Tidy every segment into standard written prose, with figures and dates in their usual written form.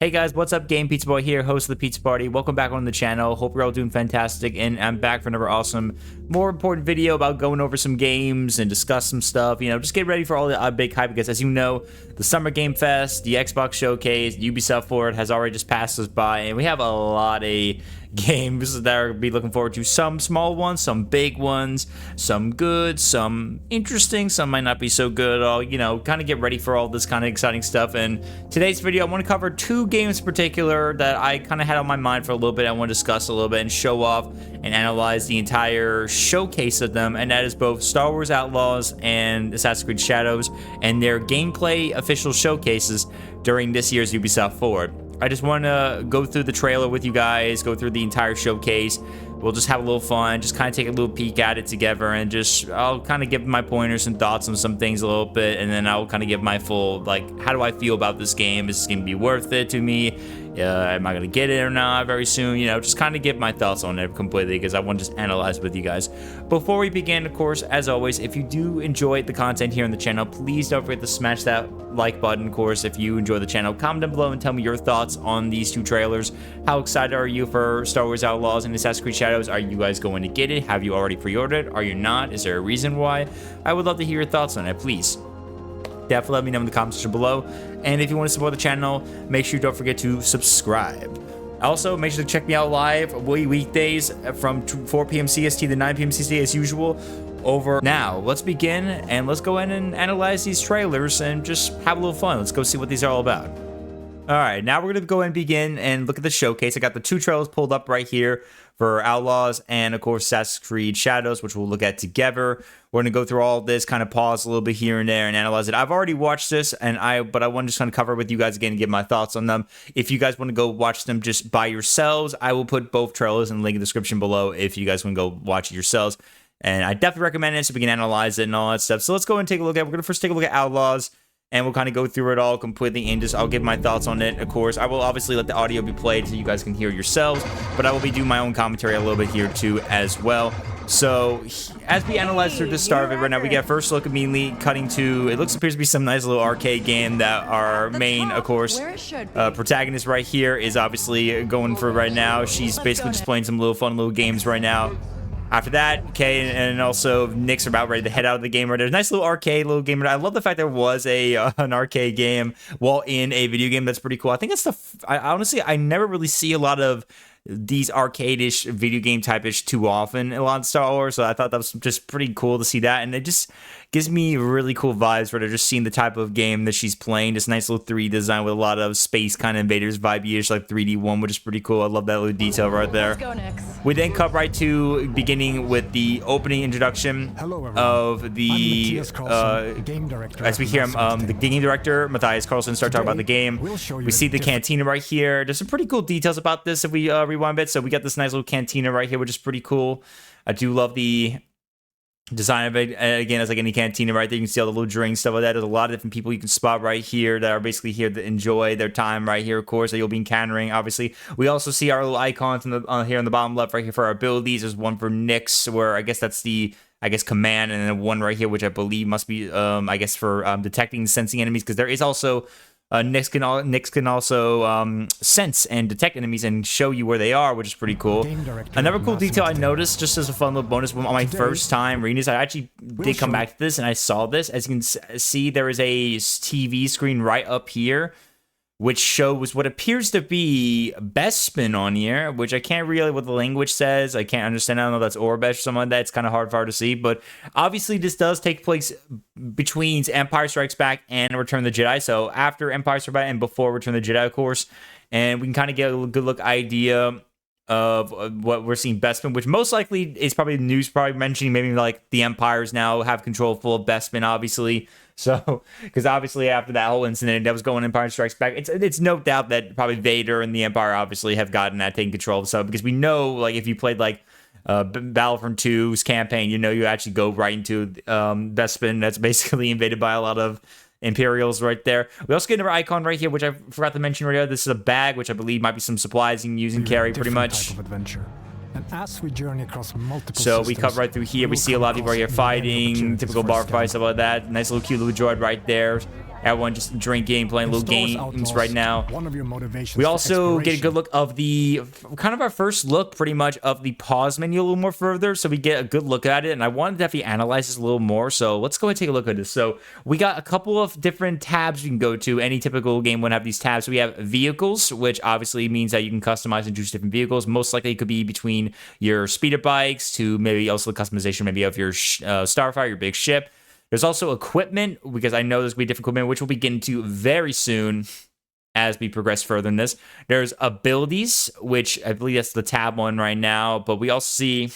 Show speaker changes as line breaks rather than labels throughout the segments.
Hey guys, what's up? Game Pizza Boy here, host of the Pizza Party. Welcome back on the channel. Hope you're all doing fantastic, and I'm back for another awesome, more important video about going over some games and discuss some stuff. You know, just get ready for all the big hype because, as you know, the Summer Game Fest, the Xbox Showcase, Ubisoft Forward has already just passed us by, and we have a lot of games that are be looking forward to. Some small ones, some big ones, some good, some interesting, some might not be so good at all. You know, kind of get ready for all this kind of exciting stuff. And today's video, I want to cover two games in particular that I kind of had on my mind for a little bit. I want to discuss a little bit and show off and analyze the entire showcase of them, and that is both Star Wars Outlaws and Assassin's Creed Shadows and their gameplay official showcases during this year's Ubisoft Forward. I just want to go through the trailer with you guys, go through the entire showcase. We'll just have a little fun, just kind of take a little peek at it together, and just I'll kind of give my pointers and thoughts on some things a little bit, and then I'll kind of give my full, like, how do I feel about this game? Is this going to be worth it to me? Am I going to get it or not very soon? You know, just kind of give my thoughts on it completely because I want to just analyze with you guys. Before we begin, of course, as always, if you do enjoy the content here on the channel, please don't forget to smash that like button. Of course, if you enjoy the channel, comment down below and tell me your thoughts on these two trailers. How excited are you for Star Wars Outlaws and Assassin's Creed Shadows? Are you guys going to get it? Have you already pre-ordered? Are you not? Is there a reason why? I would love to hear your thoughts on it, please. Definitely let me know in the comment section below. And if you want to support the channel, make sure you don't forget to subscribe. Also, make sure to check me out live weekdays from 4 p.m. CST to 9 p.m. CST as usual. Over now, let's begin and let's go in and analyze these trailers and just have a little fun. Let's go see what these are all about. All right, now we're going to go and begin and look at the showcase. I got the two trailers pulled up right here for Outlaws and, of course, Assassin's Creed Shadows, which we'll look at together. We're going to go through all of this, kind of pause a little bit here and there and analyze it. I've already watched this, but I want to just kind of cover it with you guys again and give my thoughts on them. If you guys want to go watch them just by yourselves, I will put both trailers in the link in the description below if you guys want to go watch it yourselves. And I definitely recommend it so we can analyze it and all that stuff. So let's go and take a look at it. We're going to first take a look at Outlaws, and we'll kind of go through it all completely and just I'll give my thoughts on it. Of course, I will obviously let the audio be played so you guys can hear yourselves, but I will be doing my own commentary a little bit here too as well. So as we analyze through the start of it right now, we get first look immediately cutting to, it appears to be some nice little arcade game that our main, of course, protagonist right here is obviously going for right now. She's basically just playing some little fun little games right now. After that, Kay and also Nick's are about ready to head out of the game right there. Nice little arcade, little game. I love the fact there was an arcade game while in a video game. That's pretty cool. I think it's honestly, I never really see a lot of these arcade-ish video game type-ish too often in a lot of Star Wars, so I thought that was just pretty cool to see that, and it just gives me really cool vibes where they're just seeing the type of game that she's playing. This nice little 3D design with a lot of space kind of invaders vibe-ish, like 3D one, which is pretty cool. I love that little detail right there.
Let's go next.
We then cut right to beginning with the opening introduction of the as we hear the game director Matthias Carlson start talking about the game. We see the cantina right here. There's some pretty cool details about this if we rewind a bit. So we got this nice little cantina right here, which is pretty cool. I do love the design of it. And again, it's like any cantina right there. You can see all the little drinks, stuff like that. There's a lot of different people you can spot right here that are basically here to enjoy their time right here, of course, that you'll be encountering, obviously. We also see our little icons in the, here on the bottom left right here for our abilities. There's one for Nyx, where I guess that's the command, and then one right here, which I believe must be, I guess, for detecting and sensing enemies, because there is also Nyx can also sense and detect enemies and show you where they are, which is pretty cool. Another cool detail I noticed, just as a fun little bonus, on my first time reading this, I actually did come back to this and I saw this. As you can see, there is a TV screen right up here, which shows what appears to be Bespin on here, which I can't really what the language says. I can't understand. I don't know if that's Orbesh or something like that. It's kind of hard for her to see. But obviously, this does take place between Empire Strikes Back and Return of the Jedi. So after Empire Strikes Back and before Return of the Jedi, of course. And we can kind of get a good look idea of what we're seeing Bespin, which most likely is probably news, probably mentioning maybe like the Empires now have control full of Bespin, obviously. So, because obviously after that whole incident that was going on Empire Strikes Back, it's no doubt that probably Vader and the Empire obviously have gotten that, taking control of stuff, because we know, like, if you played like Battlefront 2's campaign, you know, you actually go right into Bespin that's basically invaded by a lot of Imperials right there. We also get another icon right here, which I forgot to mention earlier. This is a bag, which I believe might be some supplies you can use and carry pretty much.
And as we journey across multiple
so we cut right through here. We see a lot of people right here fighting, typical bar fights, stuff like that. Nice little cute little droid right there. Everyone just drinking, playing little games
Outlaws,
right now.
One of your motivations
We
for
also get a good
exploration.
look of the, kind of our first look pretty much of the pause menu a little more further, so we get a good look at it, and I wanted to definitely analyze this a little more, so let's go ahead and take a look at this. So we got a couple of different tabs you can go to. Any typical game would have these tabs. We have vehicles, which obviously means that you can customize and choose different vehicles. Most likely it could be between your speeder bikes to maybe also the customization maybe of your Starfire, your big ship. There's also equipment, because I know there's going to be different equipment, which we'll be getting to very soon as we progress further in this. There's abilities, which I believe that's the tab one right now, but we also see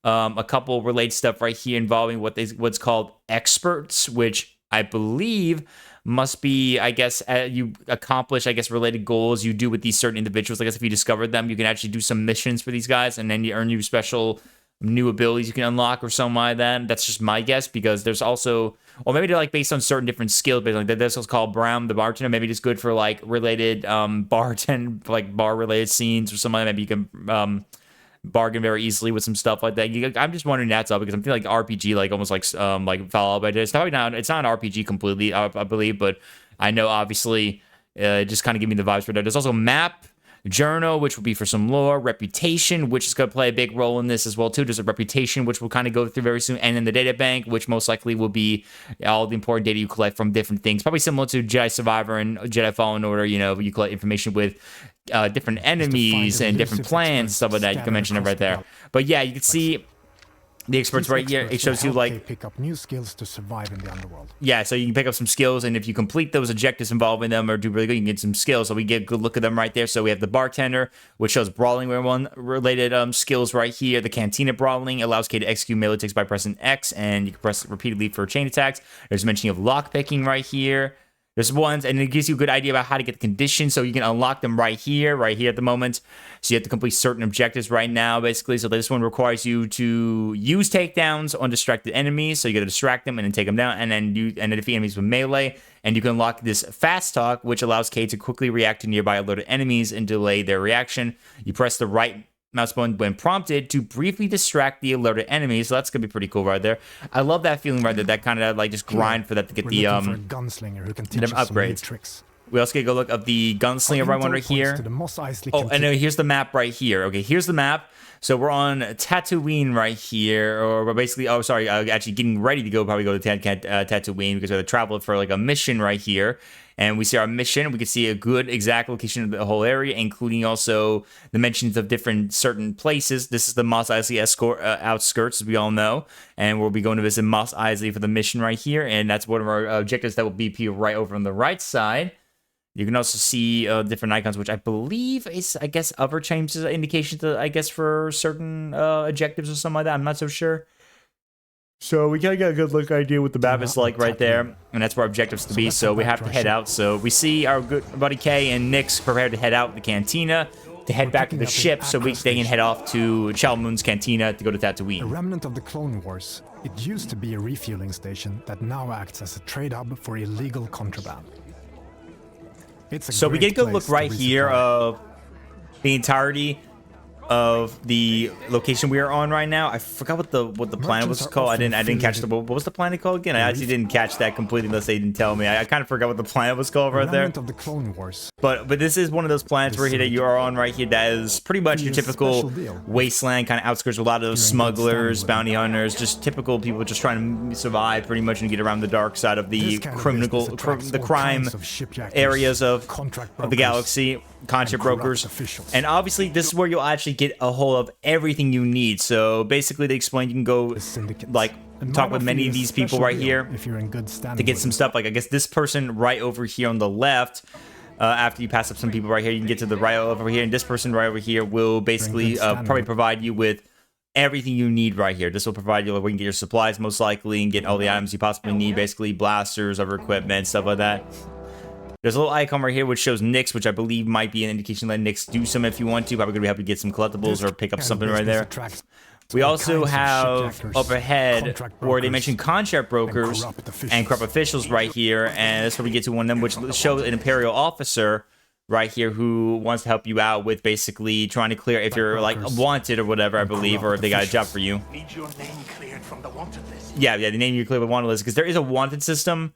a couple related stuff right here involving what's called experts, which I believe must be, I guess, you accomplish, I guess, related goals you do with these certain individuals. I guess if you discover them, you can actually do some missions for these guys, and then you earn you special new abilities you can unlock or something like that. That's just my guess, because there's also, or maybe they're like based on certain different skills. Based on this was called Brown the bartender. Maybe it's good for like related bar related scenes or something. Maybe you can bargain very easily with some stuff like that. I'm just wondering that's up, because I'm feeling like RPG, like almost like Fallout. But it's probably not. It's not an RPG completely, I believe, but I know obviously it just kind of give me the vibes for that. There's also map. Journal, which will be for some lore. Reputation, which is going to play a big role in this as well too. There's a reputation, which we'll kind of go through very soon. And then the data bank, which most likely will be all the important data you collect from different things. Probably similar to Jedi Survivor and Jedi Fallen Order. You know, you collect information with different enemies and different plans, stuff like that. You can mention it right there. But yeah, you can see the experts right here. It shows you like
pick up new skills to survive in the underworld.
Yeah, so you can pick up some skills, and if you complete those objectives involving them or do really good, you can get some skills. So we get a good look at them right there. So we have the bartender, which shows brawling related skills right here. The cantina brawling allows K to execute melee attacks by pressing X, and you can press repeatedly for chain attacks. There's mention of lock picking right here. There's ones, and it gives you a good idea about how to get the conditions, so you can unlock them right here at the moment. So you have to complete certain objectives right now, basically. So this one requires you to use takedowns on distracted enemies. So you got to distract them and then take them down, and then defeat enemies with melee. And you can unlock this fast talk, which allows K to quickly react to nearby alerted enemies and delay their reaction. You press the right mouse button when prompted to briefly distract the alerted enemies. So that's gonna be pretty cool right there. I love that feeling right there. That kind of like just grind for that to get the
gunslinger who can teach us
upgrades.
some new tricks.
We also get a good look of the gunslinger right one right here. Oh, and here's the map right here. Okay, here's the map. So we're on Tatooine right here, or we're basically, oh, sorry, actually getting ready to go, probably go to Tatooine, because we have to travel for like a mission right here. And we see our mission. We can see a good exact location of the whole area, including also the mentions of different certain places. This is the Mos Eisley outskirts, as we all know. And we'll be going to visit Mos Eisley for the mission right here. And that's one of our objectives that will be right over on the right side. You can also see different icons, which I believe is, I guess, other changes, indications, I guess, for certain objectives or something like that. I'm not so sure. So we kind of got a good look idea what the map is like right there, and that's where our objectives to be. So we have to head out. So we see our good buddy Kay and Nyx prepared to head out the cantina to head back to the ship, so they can head off to Chal Moon's cantina to go to Tatooine.
A remnant of the Clone Wars, it used to be a refueling station that now acts as a trade hub for illegal contraband.
So we get a good look right here of the entirety of the location we are on right now. I forgot what the planet was called. I didn't catch what was the planet called again? I actually didn't catch that completely unless they didn't tell me. I kind of forgot what the planet was called right there.
Of the Clone Wars.
But this is one of those planets right here that you are on right here that is pretty much your typical wasteland kind of outskirts with a lot of those smugglers, bounty hunters, just typical people just trying to survive pretty much and get around the dark side of the crime areas of the galaxy. Contract brokers, and obviously this is where you'll actually get a hold of everything you need. So basically they explain you can go like talk with many of these people right here
if you're in good standing
to get some stuff. Like I guess this person right over here on the left, after you pass up some people right here, you can get to the right over here, and this person right over here will basically probably provide you with everything you need right here. This will provide you where you can get your supplies most likely and get all the items you possibly need, basically blasters, other equipment, stuff like that. There's a little icon right here which shows Nyx, which I believe might be an indication that Nyx do some if you want to. Probably going to be happy to get some collectibles or pick up something right there. We also have up ahead where they mention contract brokers and corrupt officials right here. And that's where we get to one of them, which shows an Imperial officer right here who wants to help you out with basically trying to clear if you're like wanted or whatever, I believe, or if they got a job for you.
Need your name cleared from the wanted list.
Yeah, the name you clear the wanted list, because there is a wanted system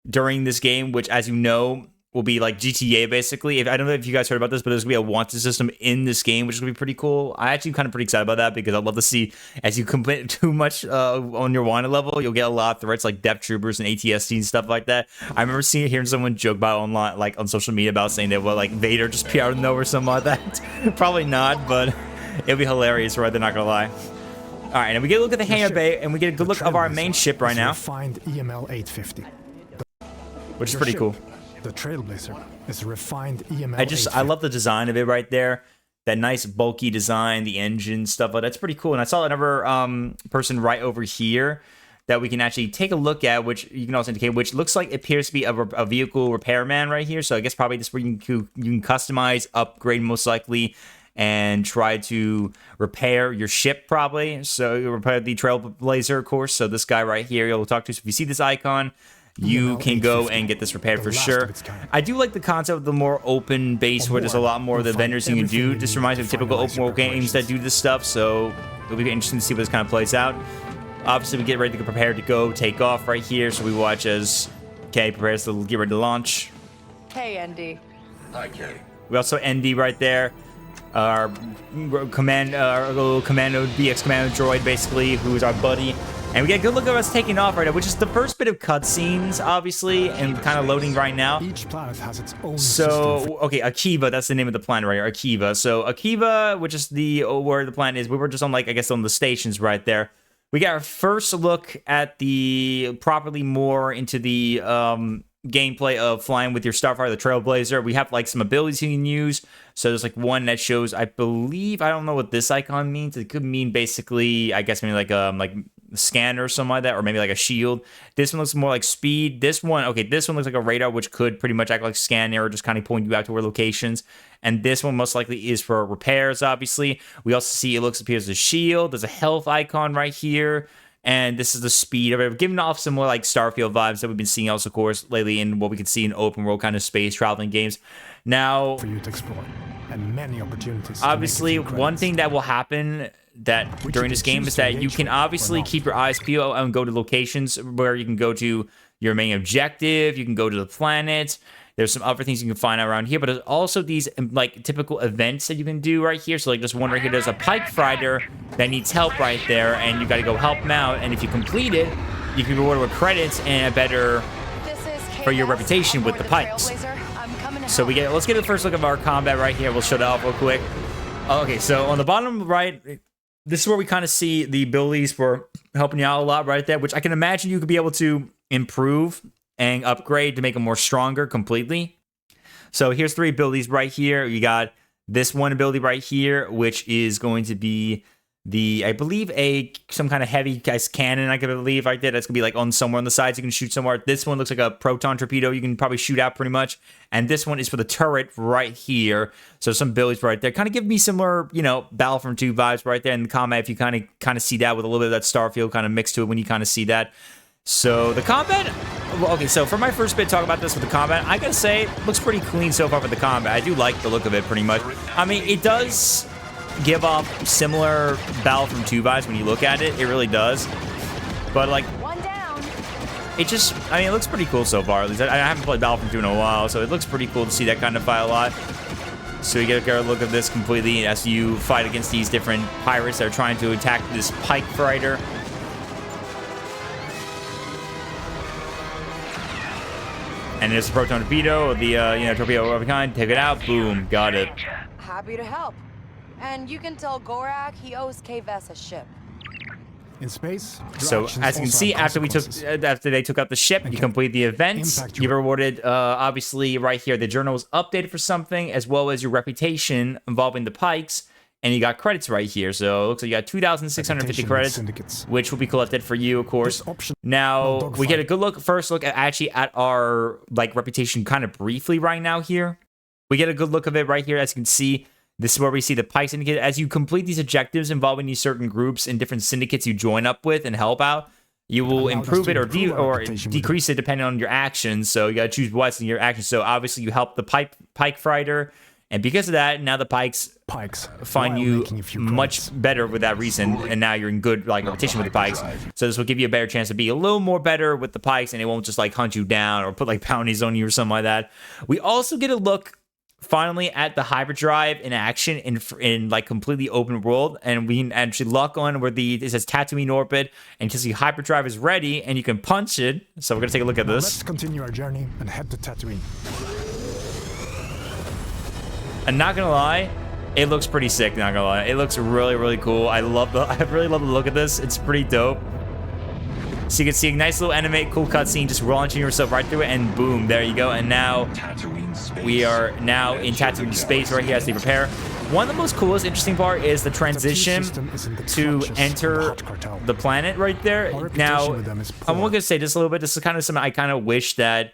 during this game, which, as you know, will be like GTA basically. If I don't know if you guys heard about this, but there's gonna be a wanted system in this game, which is gonna be pretty cool. I actually kind of pretty excited about that because I'd love to see, as you complete too much on your wanted level, you'll get a lot of threats like Death Troopers and ATST and stuff like that. I remember hearing someone joke about online, like on social media, about saying that like Vader just appeared out of nowhere or something like that. Probably not, but it'll be hilarious, right? They're not gonna lie. All right, and we get a look at the hangar bay, and we get a good look of our main ship right now,
refined EML 850,
which is pretty cool.
The Trailblazer is a refined EML.
I love the design of it right there. That nice bulky design, the engine stuff. That's pretty cool. And I saw another person right over here that we can actually take a look at, which you can also indicate, which looks like it appears to be a vehicle repairman right here. So I guess probably this is where you can customize, upgrade most likely, and try to repair your ship probably. So you repair the Trailblazer, of course. So this guy right here, you'll talk to. So if you see this icon, you can go and get this repaired for sure. I do like the concept of the more open base where there's a lot more of the vendors you can do. This reminds me of typical open world games that do this stuff, so it'll be interesting to see what this kind of plays out. Obviously, we get ready to get prepared to go take off right here, so we watch as Kay prepares to get ready to launch.
Hey, Andy.
Hi, Kay.
We also Andy right there. Our little commando, BX commando droid, basically, who is our buddy. And we get a good look at us taking off right now, which is the first bit of cutscenes, obviously, and kind of loading right now.
Each planet has its own
So, okay, Akiva, that's the name of the planet right here, Akiva. So, Akiva, which is where the planet is, we were just on, like, I guess on the stations right there. We got our first look at properly more into the gameplay of flying with your Starfighter, the Trailblazer. We have, like, some abilities you can use. So there's, like, one that shows, I believe, I don't know what this icon means. It could mean basically, I guess, maybe like scanner or something like that, or maybe like a shield. This one looks more like speed. This one looks like a radar, which could pretty much act like scan or just kind of point you out to where locations. And this one most likely is for repairs, obviously. We also see appears as a shield. There's a health icon right here. And this is the speed of it, giving off some more like Starfield vibes that we've been seeing also, of course, lately in what we can see in open world kind of space traveling games. Now,
for you to explore, and many opportunities.
Obviously, one thing that will happen during this game is that you can obviously keep your eyes peeled and go to locations where you can go to your main objective. You can go to the planet. There's some other things you can find out around here, but there's also these like typical events that you can do right here. So like this one right here, there's a pike fighter that needs help right there, and you got to go help him out. And if you complete it, you can be rewarded with credits and a better for your reputation with the pikes. So let's get the first look at our combat right here. We'll show that off real quick. Okay, so on the bottom right, this is where we kind of see the abilities for helping you out a lot right there, which I can imagine you could be able to improve and upgrade to make them more stronger completely. So here's 3 abilities right here. You got this one ability right here, which is going to be I believe some kind of heavy cannon, I believe right there. That's gonna be like on somewhere on the sides. You can shoot somewhere. This one looks like a proton torpedo. You can probably shoot out pretty much. And this one is for the turret right here. So some abilities right there. Kind of give me similar, Battlefront 2 vibes right there in the combat. If you kind of see that with a little bit of that Starfield kind of mixed to it when you kind of see that. So the combat, okay, so for my first bit talk about this with the combat, I gotta say, it looks pretty clean so far with the combat. I do like the look of it pretty much. I mean, it does give off similar Battlefront 2 vibes when you look at it. It really does. But like, it looks pretty cool so far. At least I haven't played Battlefront 2 in a while, so it looks pretty cool to see that kind of fight a lot. So you get a look at this completely as you fight against these different pirates that are trying to attack this pike fighter. And there's the proton torpedo, or the torpedo of every kind. Take it out, boom, got it.
Happy to help. And you can tell Gorak he owes K-Vess a ship.
In space,
so as you can see, after they took out the ship, you complete the events. You're rewarded, obviously, right here. The journal was updated for something, as well as your reputation involving the pikes, and you got credits right here. So it looks like you got 2,650 credits, which will be collected for you, of course. Now we get a good first look at our reputation kind of briefly right now here. We get a good look of it right here, as you can see. This is where we see the Pike Syndicate. As you complete these objectives involving these certain groups and different syndicates you join up with and help out, you will improve it or decrease it depending on your actions. So you got to choose what's in your actions. So obviously you help the Pike Fighter. And because of that, now the Pikes find you much better with that reason, and now you're in good like competition with the Pikes. So this will give you a better chance to be a little more better with the Pikes, and it won't just like hunt you down or put like bounties on you or something like that. We also get a look finally at the hyperdrive in action in like completely open world, and we can actually lock on where it says Tatooine orbit, and you see hyperdrive is ready, and you can punch it. So we're gonna take a look at this.
Let's continue our journey and head to Tatooine.
I'm not gonna lie, it looks pretty sick. Not gonna lie, it looks really, really cool. I really love the look of this. It's pretty dope. So you can see a nice little animate, cool cutscene, just launching yourself right through it, and boom, there you go. And now we are now in Tatooine space right here as they prepare. One of the most coolest, interesting part is the transition to enter the planet right there. Now, I'm gonna say this a little bit. This is kind of something I kind of wish that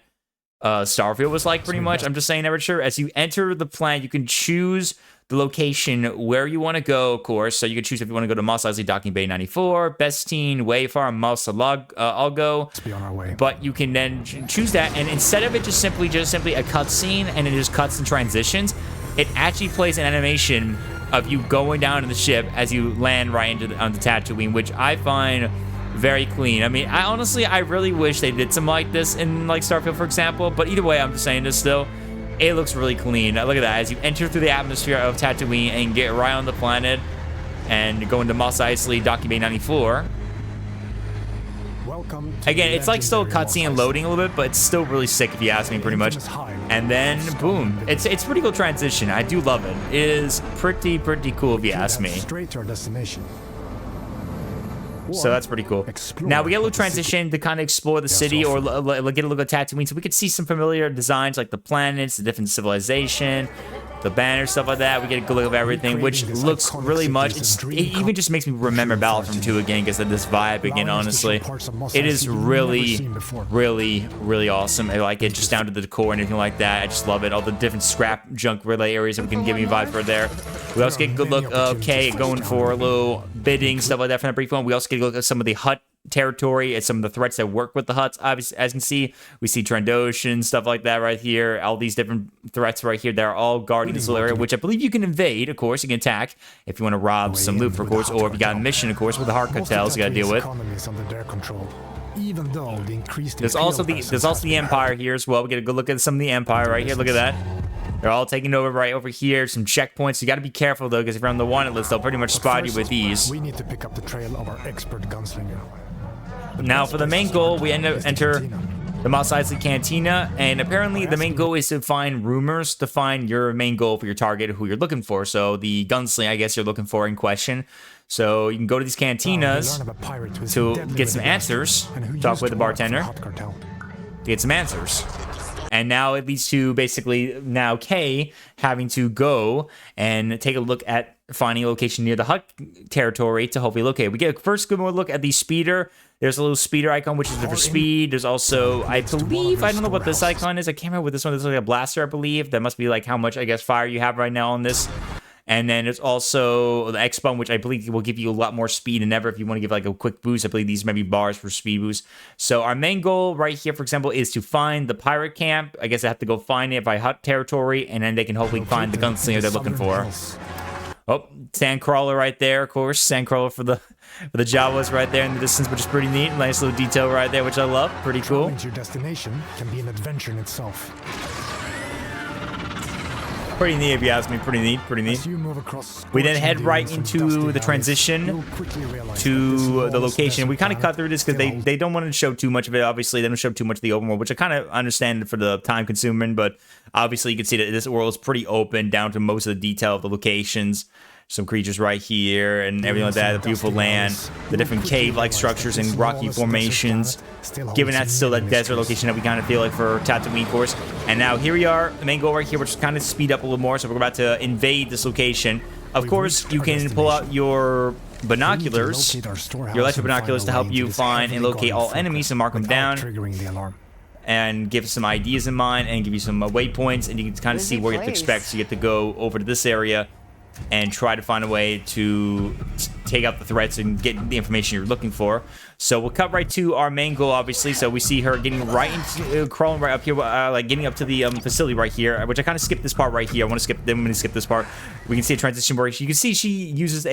Starfield was like, pretty much. I'm just saying, never sure. As you enter the planet, you can choose the location where you want to go, of course. So you can choose if you want to go to Mos Eisley Docking Bay 94, Bestine, Wayfar, Mos Algo.
Let's be on our way.
But you can then choose that, and instead of it just simply a cutscene and it just cuts and transitions, it actually plays an animation of you going down to the ship as you land right onto Tatooine, which I find very clean. I mean, I really wish they did something like this in like Starfield, for example. But either way, I'm just saying this still. It looks really clean. Look at that. As you enter through the atmosphere of Tatooine and get right on the planet and go into Mos Eisley Docking Bay 94.
Welcome.
Again, it's like still cutscene and loading a little bit, but it's still really sick if you ask me, pretty much. And then boom, it's pretty cool transition. I do love it. It is pretty cool if you ask me.
Straight to our destination.
So that's pretty cool. Now we get a little transition to kind of explore the city or get a look at Tatooine, so we could see some familiar designs like the planets, the different civilization, the banner, stuff like that. We get a good look of everything, which looks really much. It even just makes me remember Battlefront 2 again, because of this vibe again, honestly. It is really awesome. I like it, just down to the decor and everything like that. I just love it. All the different scrap junk relay areas that we can give me vibes for there. We also get a good look of Kay going for a little bidding, stuff like that from that brief one. We also get a look at some of the hut territory and some of the threats that work with the huts. Obviously, as you can see, we see Trandoshan, stuff like that right here. All these different threats right here that are all guarding this little area, which I believe you can invade, of course. You can attack if you want to rob some loot, of course, or if you got a mission, of course, with the heart cartels you got to deal with. There's also the Empire here as well. We get a good look at some of the Empire right here. Look at that. They're all taking over right over here. Some checkpoints. You got to be careful though, because if you're on the wanted list, they'll pretty much spot you with ease.
We need to pick up the trail of our expert gunslinger.
Now for the main goal, we enter the Mos Eisley Cantina, and apparently the main goal is to find rumors, to find your main goal for your target, who you're looking for. So the gunslinger, I guess, you're looking for in question. So you can go to these cantinas to get some answers, talk with the bartender, to get some answers. And now it leads to basically now Kay having to go and take a look at finding a location near the hut territory to hopefully locate. We get a first good look at the speeder. There's a little speeder icon, which is for speed. There's also, I believe, I don't know what this icon is. I can't remember what this one is. Like a blaster, I believe. That must be like how much, I guess, fire you have right now on this. And then there's also the X button, which I believe will give you a lot more speed than ever if you want to give like a quick boost. I believe these may be bars for speed boost. So our main goal right here, for example, is to find the pirate camp. I guess I have to go find it by hut territory, and then they can hopefully find the gunslinger they're looking for. Oh, Sandcrawler right there, of course. Sandcrawler for the Jawas right there in the distance, which is pretty neat. Nice little detail right there, which I love. Pretty cool.
Traveling to your destination can be an adventure in itself.
Pretty neat, if you ask me. Pretty neat. We then head right into the transition to the location. We kind of cut through this because they don't want to show too much of it. Obviously, they don't show too much of the open world, which I kind of understand for the time consuming. But obviously, you can see that this world is pretty open down to most of the detail of the locations. Some creatures right here and everything like that. The beautiful land, the different cave-like structures and rocky formations. Given that's still that desert location that we kind of feel like for Tatooine, of course. And now here we are, the main goal right here, which is kind of speed up a little more. So we're about to invade this location. Of course, you can pull out your binoculars, your electric binoculars, to help you find and locate all enemies and mark them down. And give some ideas in mind and give you some waypoints, and you can kind of see where you have to expect. So you get to go over to this area and try to find a way to take out the threats and get the information you're looking for. So we'll cut right to our main goal, obviously. So we see her getting right into, crawling right up here, like getting up to the facility right here, which I kind of skipped this part right here. I'm going to skip this part. We can see a transition where you can see she uses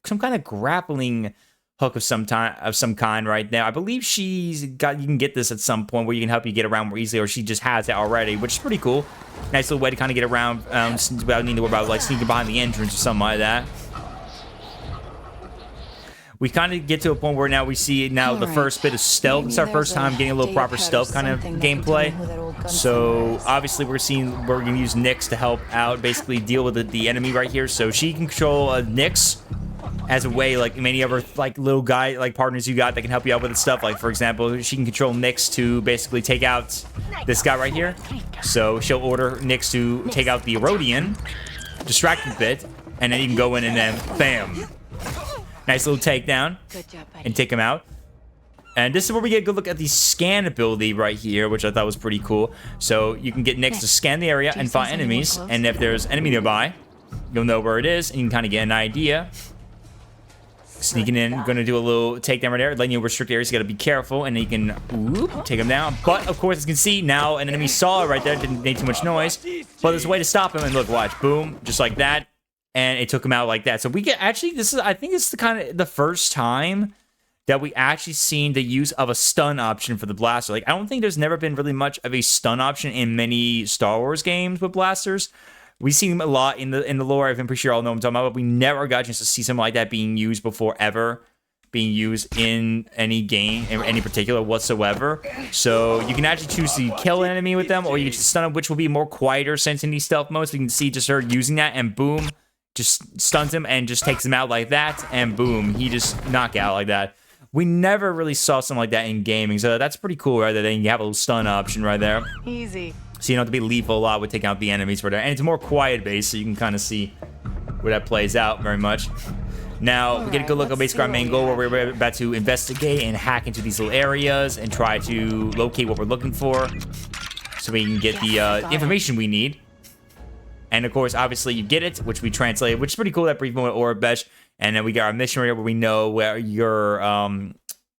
some kind of grappling hook of some kind right now. I believe you can get this at some point where you can help you get around more easily, or she just has it already, which is pretty cool. Nice little way to kind of get around without needing to worry about like sneaking behind the entrance or something like that. We kind of get to a point where now we see the first bit of stealth. It's our first time getting a little proper stealth kind of gameplay. So obviously we're going to use Nyx to help out, basically deal with the enemy right here. So she can control Nyx as a way, like many other like little guy like partners you got that can help you out with stuff. Like for example, she can control Nyx to basically take out this guy right here. So she'll order Nyx to take out the Erodian, distract him a bit, and then you can go in and then bam, nice little takedown and take him out. And this is where we get a good look at the scan ability right here, which I thought was pretty cool. So you can get Nyx to scan the area and find enemies, and if there's enemy nearby, you'll know where it is, and you can kind of get an idea. Sneaking in, gonna do a little takedown right there, letting you restrict areas. You gotta be careful, and then you can take him down. But of course, as you can see now, an enemy saw it right there. Didn't make too much noise, but there's a way to stop him. And look, watch, boom, just like that, and it took him out like that. So we get actually, I think this is the first time that we actually seen the use of a stun option for the blaster. Like I don't think there's never been really much of a stun option in many Star Wars games with blasters. We've seen them a lot in the lore. I'm pretty sure all know what I'm talking about, but we never got a chance to see something like that being used before, ever being used in any game, in any particular whatsoever. So you can actually choose to kill an enemy with them, or you can just stun them, which will be more quieter since in these stealth modes. We can see just her using that, and boom, just stuns him and just takes him out like that, and boom, he just knock out like that. We never really saw something like that in gaming, so that's pretty cool right there. Then you have a little stun option right there.
Easy.
So you don't have to be lethal a lot with taking out the enemies right there. And it's more quiet based, so you can kind of see where that plays out very much. Now, we get a good look at basically our main goal, where we're about to investigate and hack into these little areas and try to locate what we're looking for, so we can get the information we need. And of course, obviously, you get it, which we translated, which is pretty cool, that brief moment or Besh. And then we got our mission area where we know where your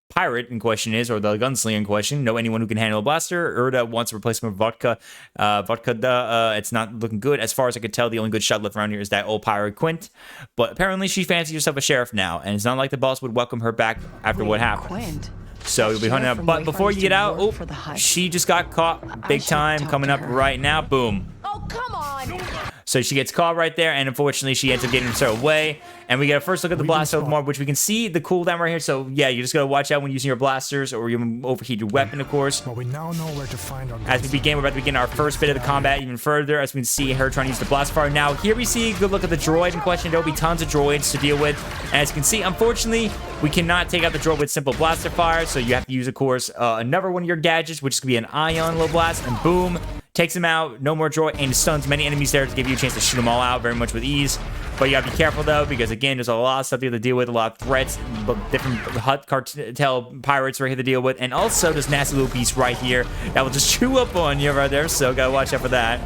pirate in question is, or the gunslinger in question. Know anyone who can handle a blaster. Urda wants a replacement for vodka. It's not looking good. As far as I could tell, the only good shot left around here is that old pirate Quint. But apparently she fancies herself a sheriff now, and it's not like the boss would welcome her back after what happened.
Quint.
So you'll be hunting up. But before you get out, oh, she just got caught big time coming up right now. Boom.
Oh, come on.
So she gets caught right there, and unfortunately, she ends up getting herself away. And we get a first look at the blaster more, which we can see the cooldown right here. So yeah, you just gotta watch out when using your blasters, or you overheat your weapon, of course.
Well, we now know where to find our
As we begin, we're about to begin our first bit of the combat even further, as we can see her trying to use the blast fire. Now, here we see a good look at the droid in question. There'll be tons of droids to deal with. And as you can see, unfortunately, we cannot take out the droid with simple blaster fire, so you have to use, of course, another one of your gadgets, which is gonna be an ion little blast, and boom, takes him out. No more droid, and stuns many enemies there to give you a chance to shoot them all out very much with ease. But you gotta be careful though, because again, there's a lot of stuff you have to deal with, a lot of threats, different Hutt cartel pirates right here to deal with, and also this nasty little beast right here that will just chew up on you right there. So gotta watch out for that.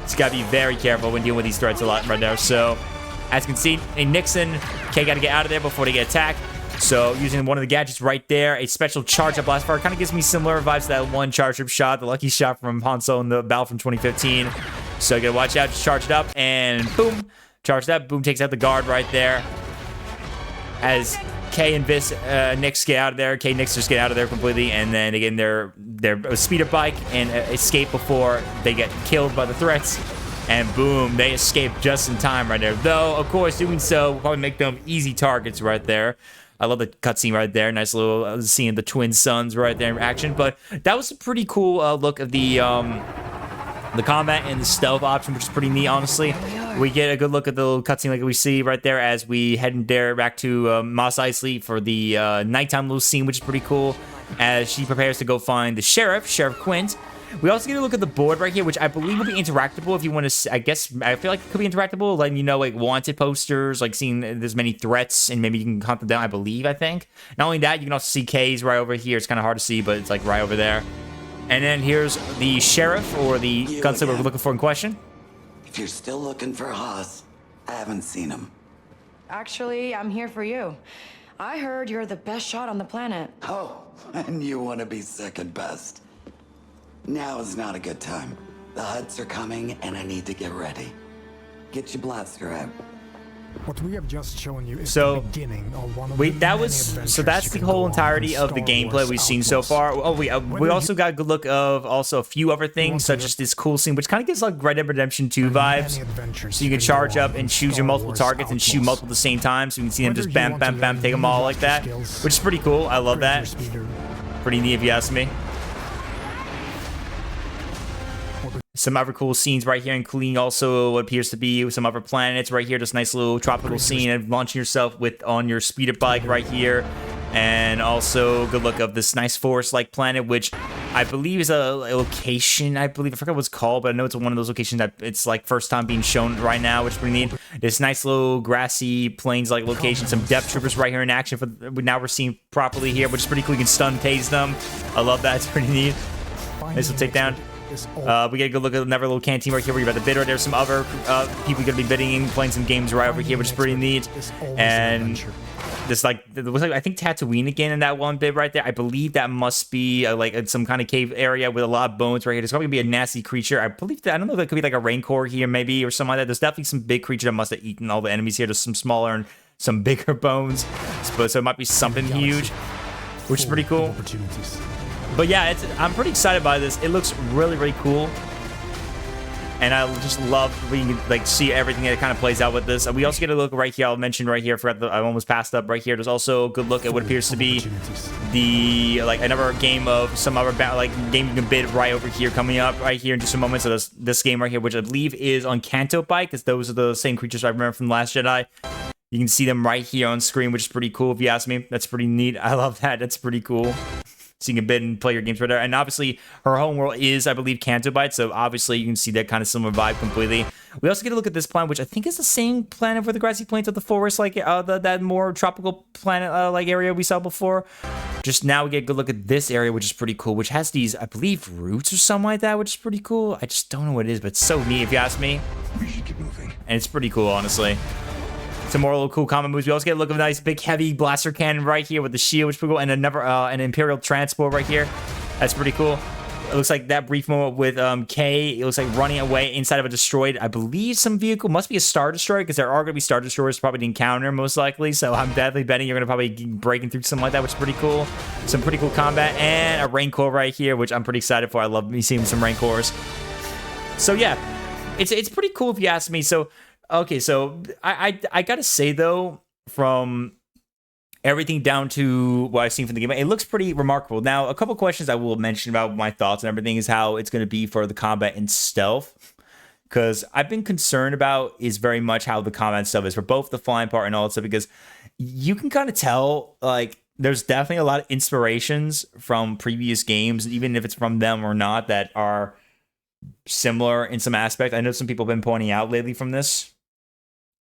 Just gotta be very careful when dealing with these threats a lot right there. So as you can see, Nixon, okay, gotta get out of there before they get attacked. So using one of the gadgets right there, a special charge-up blast fire, kind of gives me similar vibes to that one charge-up shot, the lucky shot from Han Solo in the battle from 2015. So you gotta watch out, just charge it up, and boom, charge that, boom, takes out the guard right there. As Kay and Nyx get out of there, Kay and Nyx just get out of there completely, and then they get in their speeder bike and escape before they get killed by the threats. And boom, they escape just in time right there. Though, of course, doing so will probably make them easy targets right there. I love the cutscene right there. Nice little seeing the twin suns right there in action. But that was a pretty cool look of the combat and the stealth option, which is pretty neat, honestly. We get a good look at the little cutscene like we see right there as we head in there back to Mos Eisley for the nighttime little scene, which is pretty cool, as she prepares to go find the Sheriff Quint. We also get a look at the board right here, which I believe will be interactable if you want to. I feel like it could be interactable, letting you know like wanted posters, like seeing there's many threats, and maybe you can hunt them down. I think. Not only that, you can also see K's right over here. It's kind of hard to see, but it's like right over there. And then here's the sheriff, or the gunslinger we're looking for in question.
If you're still looking for Haas, I haven't seen him.
Actually, I'm here for you. I heard you're the best shot on the planet.
Oh, and you want to be second best. Now is not a good time. The Huts are coming, and I need to get ready. Get your blaster out.
What we have just shown you is
So,
the beginning of one of
wait,
the
that
many
was so
adventures
that's
you
the
can
whole
go on
entirety
in
of the
Star
gameplay
Wars
we've seen so
Outlaws.
far. Oh, we
Whether
also got a good look of also a few other things, such as this cool scene, which kind of gives like Red Dead Redemption 2 vibes. So you can charge up and choose your multiple targets and shoot multiple at the same time, so you can see them just bam, bam, bam, take them all like that, which is pretty cool. I love that. Pretty neat if you ask me. Some other cool scenes right here, including also what appears to be some other planets right here. This nice little tropical scene of launching yourself on your speeder bike right here. And also good look of this nice forest-like planet, which I believe is a location. I forgot what it's called, but I know it's one of those locations that it's like first time being shown right now, which is pretty neat. This nice little grassy plains-like location. Some depth troopers right here in action. Now we're seeing properly here, which is pretty cool. You can stun tase them. I love that. It's pretty neat. Nice little takedown. We get a good look at another little canteen right here where you're about to bid. There's some other people going to be bidding and playing some games right over here, which is pretty neat. And this like it was like I think Tatooine again in that one bit right there. I believe that must be like some kind of cave area with a lot of bones right here. There's probably gonna be a nasty creature. I believe that I don't know if it could be like a rancor here maybe or something like that. There's definitely some big creature that must have eaten all the enemies here. There's some smaller and some bigger bones, so it might be something huge, which is pretty cool. But yeah, I'm pretty excited by this. It looks really, really cool. And I just love when you can like see everything that kind of plays out with this. And we also get a look right here. I'll mention right here. I almost passed up right here. There's also a good look at what appears to be the like another game of some other game you can bid right over here coming up right here in just a moment. So this game right here, which I believe is on Canto Bike, because those are the same creatures I remember from The Last Jedi. You can see them right here on screen, which is pretty cool if you ask me. That's pretty neat. I love that. That's pretty cool. So you can bid and play your games right there. And obviously, her home world is, I believe, Canto Bight. So obviously, you can see that kind of similar vibe completely. We also get a look at this planet, which I think is the same planet for the grassy plains of the forest, like that more tropical planet like area we saw before. Just now we get a good look at this area, which is pretty cool, which has these, I believe, roots or something like that, which is pretty cool. I just don't know what it is, but it's so neat if you ask me.
We should keep moving.
And it's pretty cool, honestly. Some more little cool combat moves. We also get a look of a nice big heavy blaster cannon right here with the shield, which is pretty cool, and an Imperial transport right here. That's pretty cool. It looks like that brief moment with Kay. It looks like running away inside of a destroyed, I believe, some vehicle. Must be a Star Destroyer, because there are going to be Star Destroyers probably to encounter, most likely. So I'm definitely betting you're going to probably be breaking through something like that, which is pretty cool. Some pretty cool combat, and a Rancor right here, which I'm pretty excited for. I love me seeing some Rancors. So yeah, it's pretty cool if you ask me. So okay, so I gotta say though, from everything down to what I've seen from the game, it looks pretty remarkable. Now, a couple questions I will mention about my thoughts and everything is how it's going to be for the combat and stealth. Because I've been concerned about is very much how the combat and stuff is for both the flying part and all that stuff. Because you can kind of tell, like, there's definitely a lot of inspirations from previous games, even if it's from them or not, that are similar in some aspect. I know some people have been pointing out lately from this.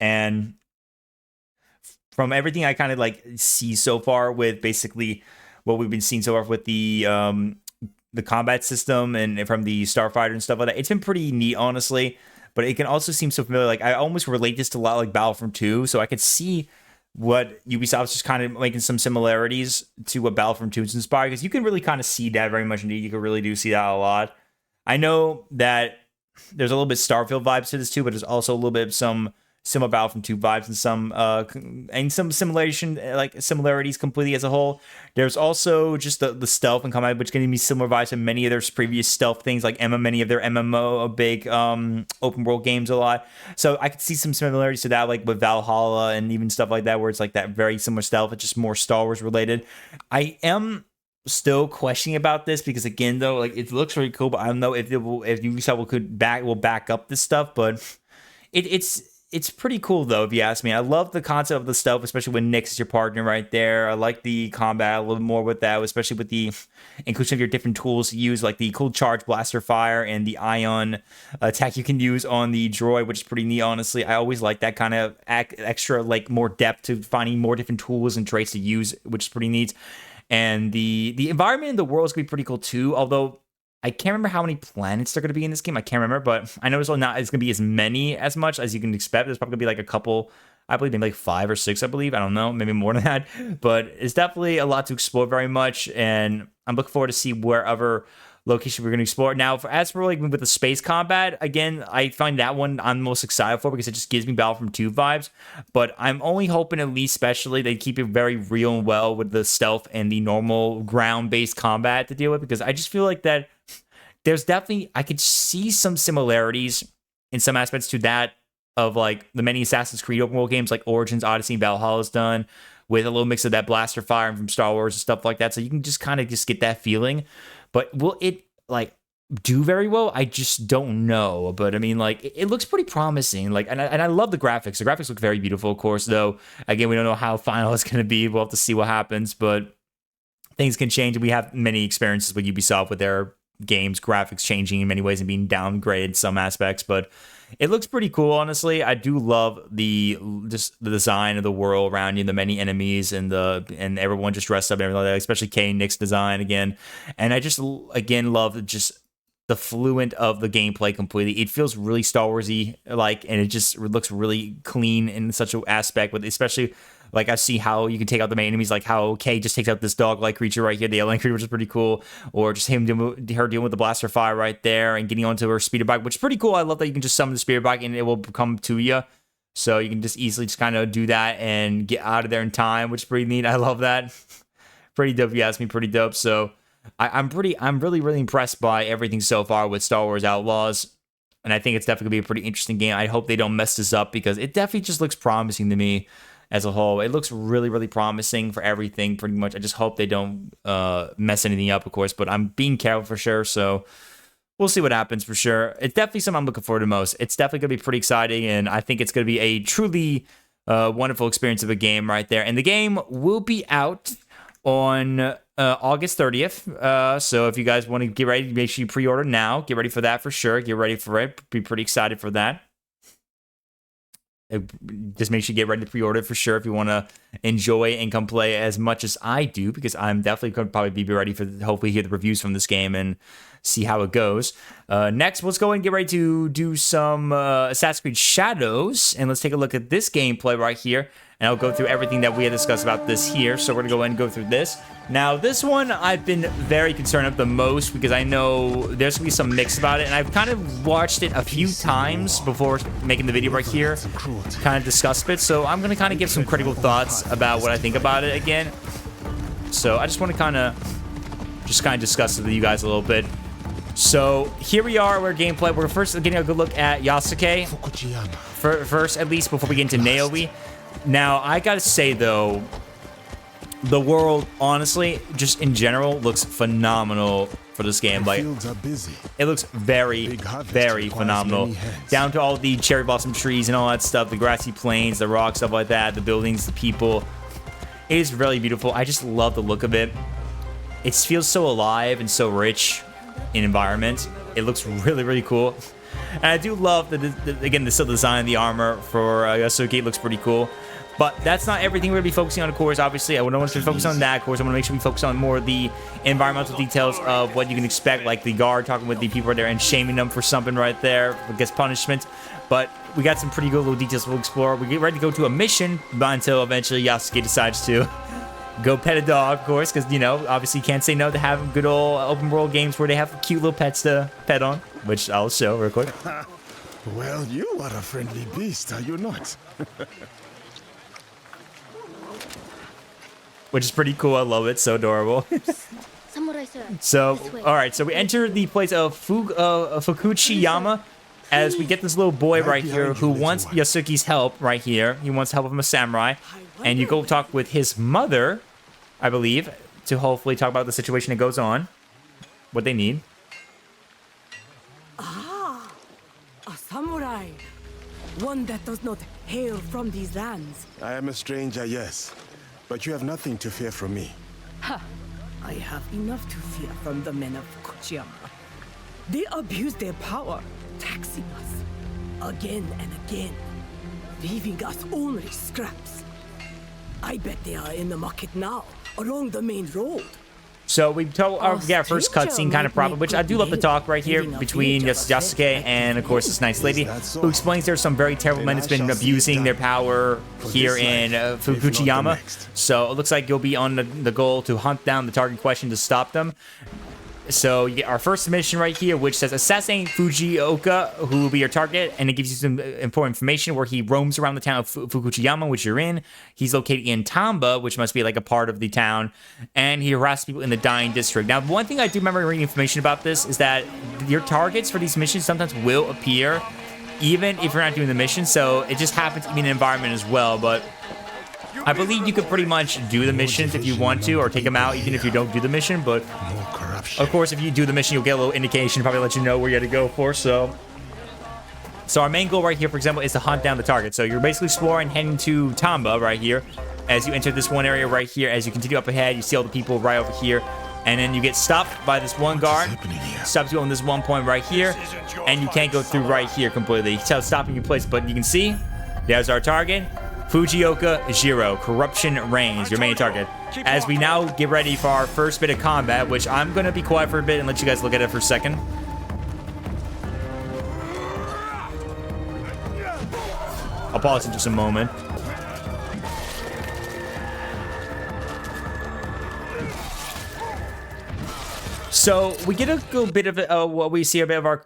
And from everything I kind of like see so far with basically what we've been seeing so far with the combat system and from the Starfighter and stuff like that, it's been pretty neat, honestly. But it can also seem so familiar. Like I almost relate this to a lot like Battlefront 2, so I could see what Ubisoft's just kind of making some similarities to what Battlefront 2 is inspired, because you can really kind of see that very much indeed. You can really do see that a lot. I know that there's a little bit Starfield vibes to this too, but there's also a little bit of some similar Battlefront 2 vibes and some similarities completely as a whole. There's also just the stealth and combat, which can be similar vibes to many of their previous stealth things, like many of their MMO big open world games a lot. So I could see some similarities to that, like with Valhalla and even stuff like that, where it's like that very similar stealth, but just more Star Wars related. I am still questioning about this because again, though, like it looks really cool, but I don't know if Ubisoft will back up this stuff, but it's pretty cool, though, if you ask me. I love the concept of the stealth, especially when Nyx is your partner right there. I like the combat a little more with that, especially with the inclusion of your different tools to use, like the cool charge blaster fire and the ion attack you can use on the droid, which is pretty neat, honestly. I always like that kind of extra, like, more depth to finding more different tools and traits to use, which is pretty neat. And the environment in the world is going to be pretty cool, too, although I can't remember how many planets are going to be in this game. I can't remember, but I know it's going to be as many as much as you can expect. There's probably going to be like a couple, I believe maybe like 5 or 6, I believe. I don't know, maybe more than that. But it's definitely a lot to explore very much. And I'm looking forward to see wherever location we're going to explore. Now, as for like with the space combat, again, I find that one I'm most excited for because it just gives me Battlefront 2 vibes. But I'm only hoping at least especially they keep it very real and well with the stealth and the normal ground-based combat to deal with, because I just feel like that there's definitely, I could see some similarities in some aspects to that of like the many Assassin's Creed open world games like Origins, Odyssey, and Valhalla has done, with a little mix of that blaster fire from Star Wars and stuff like that. So you can just kind of just get that feeling. But will it like do very well? I just don't know. But I mean, like it looks pretty promising. Like, and I love the graphics. The graphics look very beautiful, of course. Though again, we don't know how final it's going to be. We'll have to see what happens. But things can change. We have many experiences with Ubisoft with their games graphics changing in many ways and being downgraded in some aspects. But it looks pretty cool, honestly. I do love the design of the world around you, the many enemies, and everyone just dressed up and everything like that, especially Kay and Nick's design again. And I just again love just the fluent of the gameplay completely. It feels really Star Wars-y, like, and it just looks really clean in such an aspect, with especially like I see how you can take out the main enemies, like how Kay just takes out this dog-like creature right here, the alien creature, which is pretty cool, or just her dealing with the blaster fire right there and getting onto her speeder bike, which is pretty cool. I love that you can just summon the speeder bike and it will come to you, so you can just easily just kind of do that and get out of there in time, which is pretty neat. I love that. Pretty dope, if you ask me. Pretty dope. So I'm really impressed by everything so far with Star Wars Outlaws. And I think it's definitely gonna be a pretty interesting game. I hope they don't mess this up, because it definitely just looks promising to me as a whole. It looks really promising for everything, pretty much. I just hope they don't mess anything up, of course, but I'm being careful for sure, so we'll see what happens for sure. It's definitely something I'm looking forward to most. It's definitely going to be pretty exciting, and I think it's going to be a truly wonderful experience of a game right there. And the game will be out on August 30th, so if you guys want to get ready, make sure you pre-order now. Get ready for that for sure. Get ready for it. Be pretty excited for that. Just make sure you get ready to pre-order for sure if you want to enjoy and come play as much as I do, because I'm definitely going to probably be ready for hopefully hear the reviews from this game and see how it goes. Next, let's go and get ready to do some Assassin's Creed Shadows, and let's take a look at this gameplay right here. And I'll go through everything that we had discussed about this here. So we're going to go ahead and go through this. Now, this one I've been very concerned of the most, because I know there's going to be some mix about it. And I've kind of watched it a few times before making the video right here, kind of discuss it. So I'm going to kind of give some critical thoughts about what I think about it again. So I just want to kind of discuss it with you guys a little bit. So here we are, we're gameplay. We're first getting a good look at Yasuke. First, at least, before we get into Naomi. Now, I gotta say, though, the world, honestly, just in general, looks phenomenal for this game. Like, it looks very phenomenal. Down to all the cherry blossom trees and all that stuff, the grassy plains, the rocks, stuff like that, the buildings, the people. It is really beautiful. I just love the look of it. It feels so alive and so rich in environment. It looks really cool. And I do love again, the design of the armor for Yasuke. It looks pretty cool. But that's not everything we're going to be focusing on, of course. Obviously, I don't want to focus on that, of course. I want to make sure we focus on more of the environmental details of what you can expect, like the guard talking with the people right there and shaming them for something right there, I guess punishment. But we got some pretty good little details we'll explore. We get ready to go to a mission, but until eventually Yasuke decides to go pet a dog, of course, because, you know, obviously you can't say no to having good old open world games where they have cute little pets to pet on, which I'll show real quick.
Well, you are a friendly beast, are you not?
Which is pretty cool. I love it. So adorable. So, all right. So we enter the place of Fukuchiyama as we get this little boy right here who wants Yasuke's help right here. He wants help from a samurai. And you go talk with his mother, I believe, to hopefully talk about the situation that goes on. What they need.
Ah, a samurai. One that does not hail from these lands.
I am a stranger, yes. But you have nothing to fear from me.
Ha! I have enough to fear from the men of Fukuchiyama. They abuse their power, taxing us again and again, leaving us only scraps. I bet they are in the market now, along the main road.
So we get our first cutscene kind of problem, which I do love the talk right here between Yasuke and, of course, this nice lady who explains there's some very terrible men that's been abusing their power here in Fukuchiyama. So it looks like you'll be on the goal to hunt down the target question to stop them. So you get our first mission right here, which says assassinate Fujioka, who will be your target, and it gives you some important information where he roams around the town of Fukuchiyama, which you're in. He's located in Tamba, which must be like a part of the town, and he harasses people in the dying district. Now, one thing I do remember reading information about this is that your targets for these missions sometimes will appear, even if you're not doing the mission, so it just happens to be an environment as well, but I believe you could pretty much do the missions if you want to, or take them out even if you don't do the mission, but of course, if you do the mission, you'll get a little indication, probably let you know where you got to go for. So our main goal right here, for example, is to hunt down the target. So you're basically exploring, heading to Tamba right here. As you enter this one area right here, as you continue up ahead, you see all the people right over here. And then you get stopped by this one guard. Stops you on this one point right here. And you can't go through right here completely. So stopping your place, but you can see, there's our target. Fujioka Jiro, Corruption Reigns, your main target. As we now get ready for our first bit of combat, which I'm going to be quiet for a bit and let you guys look at it for a second. I'll pause in just a moment. So we get a good bit of what we see a bit of our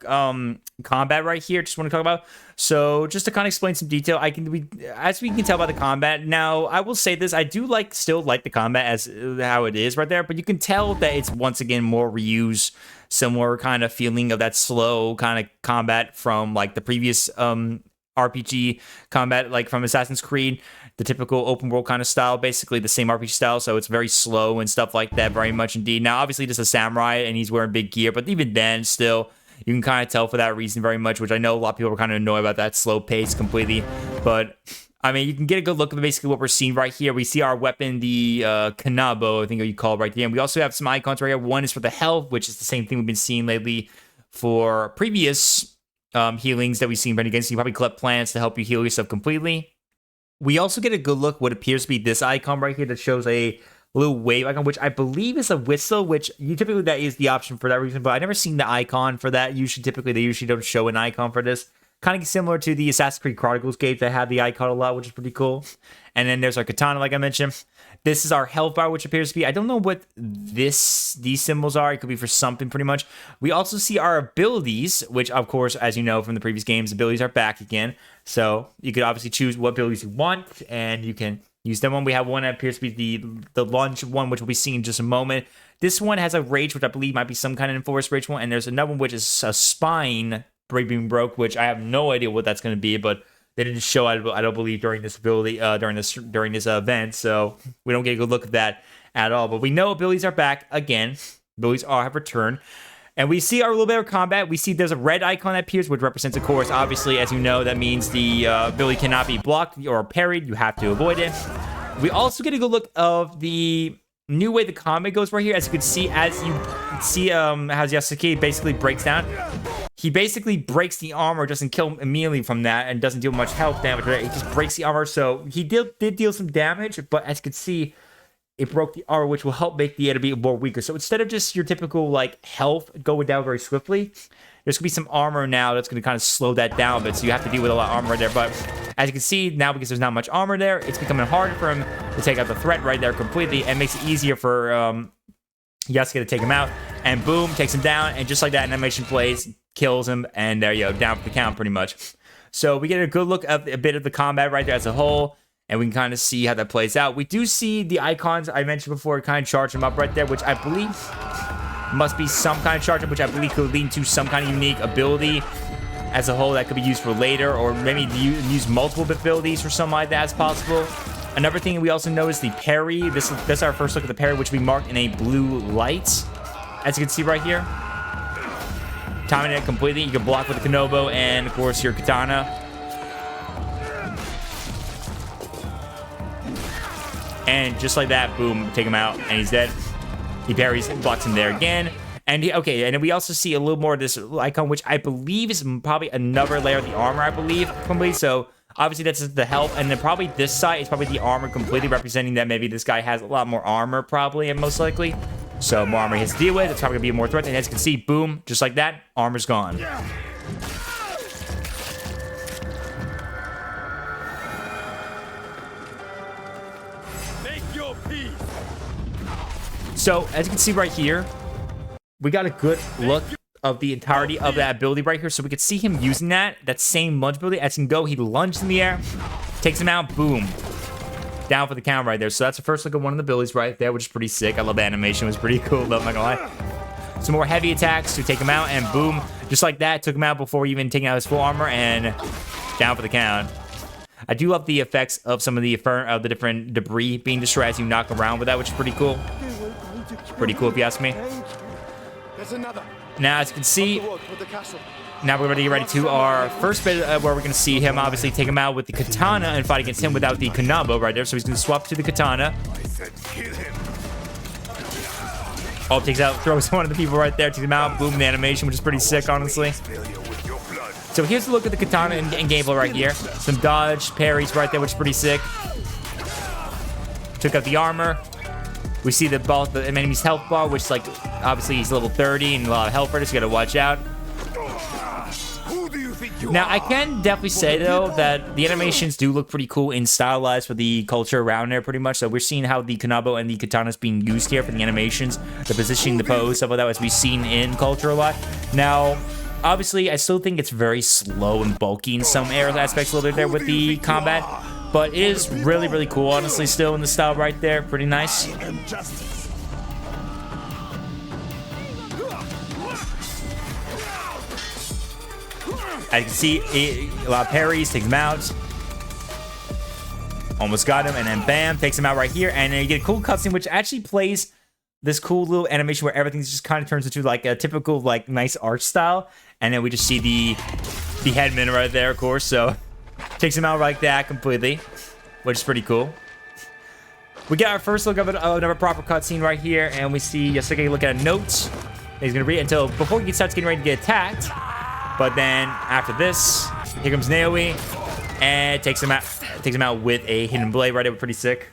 combat right here. Just want to talk about. So just to kind of explain some detail, as we can tell by the combat. Now I will say this: I do still like the combat as how it is right there, but you can tell that it's once again more reuse, similar kind of feeling of that slow kind of combat from like the previous RPG combat, like from Assassin's Creed. The typical open world kind of style, basically the same RPG style, so it's very slow and stuff like that, very much indeed. Now, obviously, just a samurai, and he's wearing big gear, but even then, still, you can kind of tell for that reason very much, which I know a lot of people are kind of annoyed about that slow pace completely, but, I mean, you can get a good look at basically what we're seeing right here. We see our weapon, the Kanabo, I think you call it right there, and we also have some icons right here. One is for the health, which is the same thing we've been seeing lately for previous healings that we've seen right against. You probably collect plants to help you heal yourself completely. We also get a good look what appears to be this icon right here that shows a little wave icon, which I believe is a whistle, which typically that is the option for that reason, but I've never seen the icon for that. They usually don't show an icon for this. Kind of similar to the Assassin's Creed Chronicles games that had the icon a lot, which is pretty cool. And then there's our katana, like I mentioned. This is our health bar, which appears to be, I don't know what these symbols are. It could be for something pretty much. We also see our abilities, which of course, as you know from the previous games, abilities are back again. So you could obviously choose what abilities you want, and you can use them one. We have one that appears to be the launch one, which we'll be seeing in just a moment. This one has a rage, which I believe might be some kind of enforced rage one, and there's another one which is a spine being broke, which I have no idea what that's going to be, but they didn't show, I don't believe, during this ability, during this event, so we don't get a good look at that at all. But we know abilities are back again. Abilities have returned. And we see our little bit of combat. We see there's a red icon that appears, which represents, of course, obviously, as you know, that means the ability cannot be blocked or parried. You have to avoid it. We also get a good look of the new way the combat goes right here. As you can see, how Yasuke basically breaks down. He basically breaks the armor, doesn't kill him immediately from that, and doesn't deal much health damage. Right? He just breaks the armor, so he did deal some damage, but as you can see, it broke the armor, which will help make the enemy more weaker. So instead of just your typical like health going down very swiftly, there's gonna be some armor now that's gonna kind of slow that down a bit. So you have to deal with a lot of armor there. But as you can see now, because there's not much armor there, it's becoming harder for him to take out the threat right there completely, and makes it easier for Yasuke to take him out. And boom, takes him down, and just like that, animation plays, kills him, and there you go, down for the count pretty much. So we get a good look at a bit of the combat right there as a whole, and we can kind of see how that plays out. We do see the icons I mentioned before kind of charge them up right there, which I believe must be some kind of charge up, which I believe could lead to some kind of unique ability as a whole that could be used for later, or maybe use multiple abilities for something like that as possible. Another thing we also notice the parry. This is our first look at the parry, which we marked in a blue light, as you can see right here. Timing it completely. You can block with the Kanobo and, of course, your katana. And just like that, boom, take him out, and he's dead. He parries and blocks him there again. And okay, and then we also see a little more of this icon, which I believe is probably another layer of the armor, I believe, completely. So obviously that's the health, and then probably this side is probably the armor completely, representing that maybe this guy has a lot more armor, probably, and most likely. So more armor he has to deal with. It's probably going to be more threat. And as you can see, boom, just like that, armor's gone. So as you can see right here, we got a good look of the entirety of that ability right here. So we could see him using that same lunge ability. As he can go, he lunged in the air, takes him out, boom. Down for the count right there. So that's the first look at one of the abilities right there, which is pretty sick. I love the animation. It was pretty cool, though, I'm not gonna lie. Some more heavy attacks to take him out, and boom. Just like that, took him out before even taking out his full armor, and down for the count. I do love the effects of some of the different debris being destroyed as you knock around with that, which is pretty cool. Pretty cool if you ask me. Now, as you can see, now we're going to get ready to our first bit where we're going to see him obviously take him out with the katana and fight against him without the kanabo right there. So he's going to swap to the katana. Oh, takes out, throws one of the people right there, takes him out, boom, the animation, which is pretty sick, honestly. So here's a look at the katana and gameplay right here. Some dodge, parries right there, which is pretty sick. Took out the armor. We see the enemy's health bar, which is like, obviously he's level 30 and a lot of health for this, you gotta watch out. Now, I can definitely say, though, that the animations do look pretty cool and stylized for the culture around there, pretty much. So we're seeing how the kanabo and the katana is being used here for the animations, the positioning, the pose, stuff like that, as we've seen in culture a lot. Now, obviously, I still think it's very slow and bulky in some aspects a little bit there with the combat. But it is really, really cool, honestly, still in the style right there. Pretty nice. As you can see, a lot of parries, takes him out. Almost got him, and then bam, takes him out right here. And then you get a cool cutscene, which actually plays this cool little animation where everything just kind of turns into like a typical, like, nice art style. And then we just see the headman right there, of course, so... Takes him out like that completely, which is pretty cool. We got our first look of another proper cutscene right here, and we see Yasuke look at a note. He's gonna read it until before he starts getting ready to get attacked. But then after this, here comes Naomi and takes him out with a hidden blade right there, pretty sick.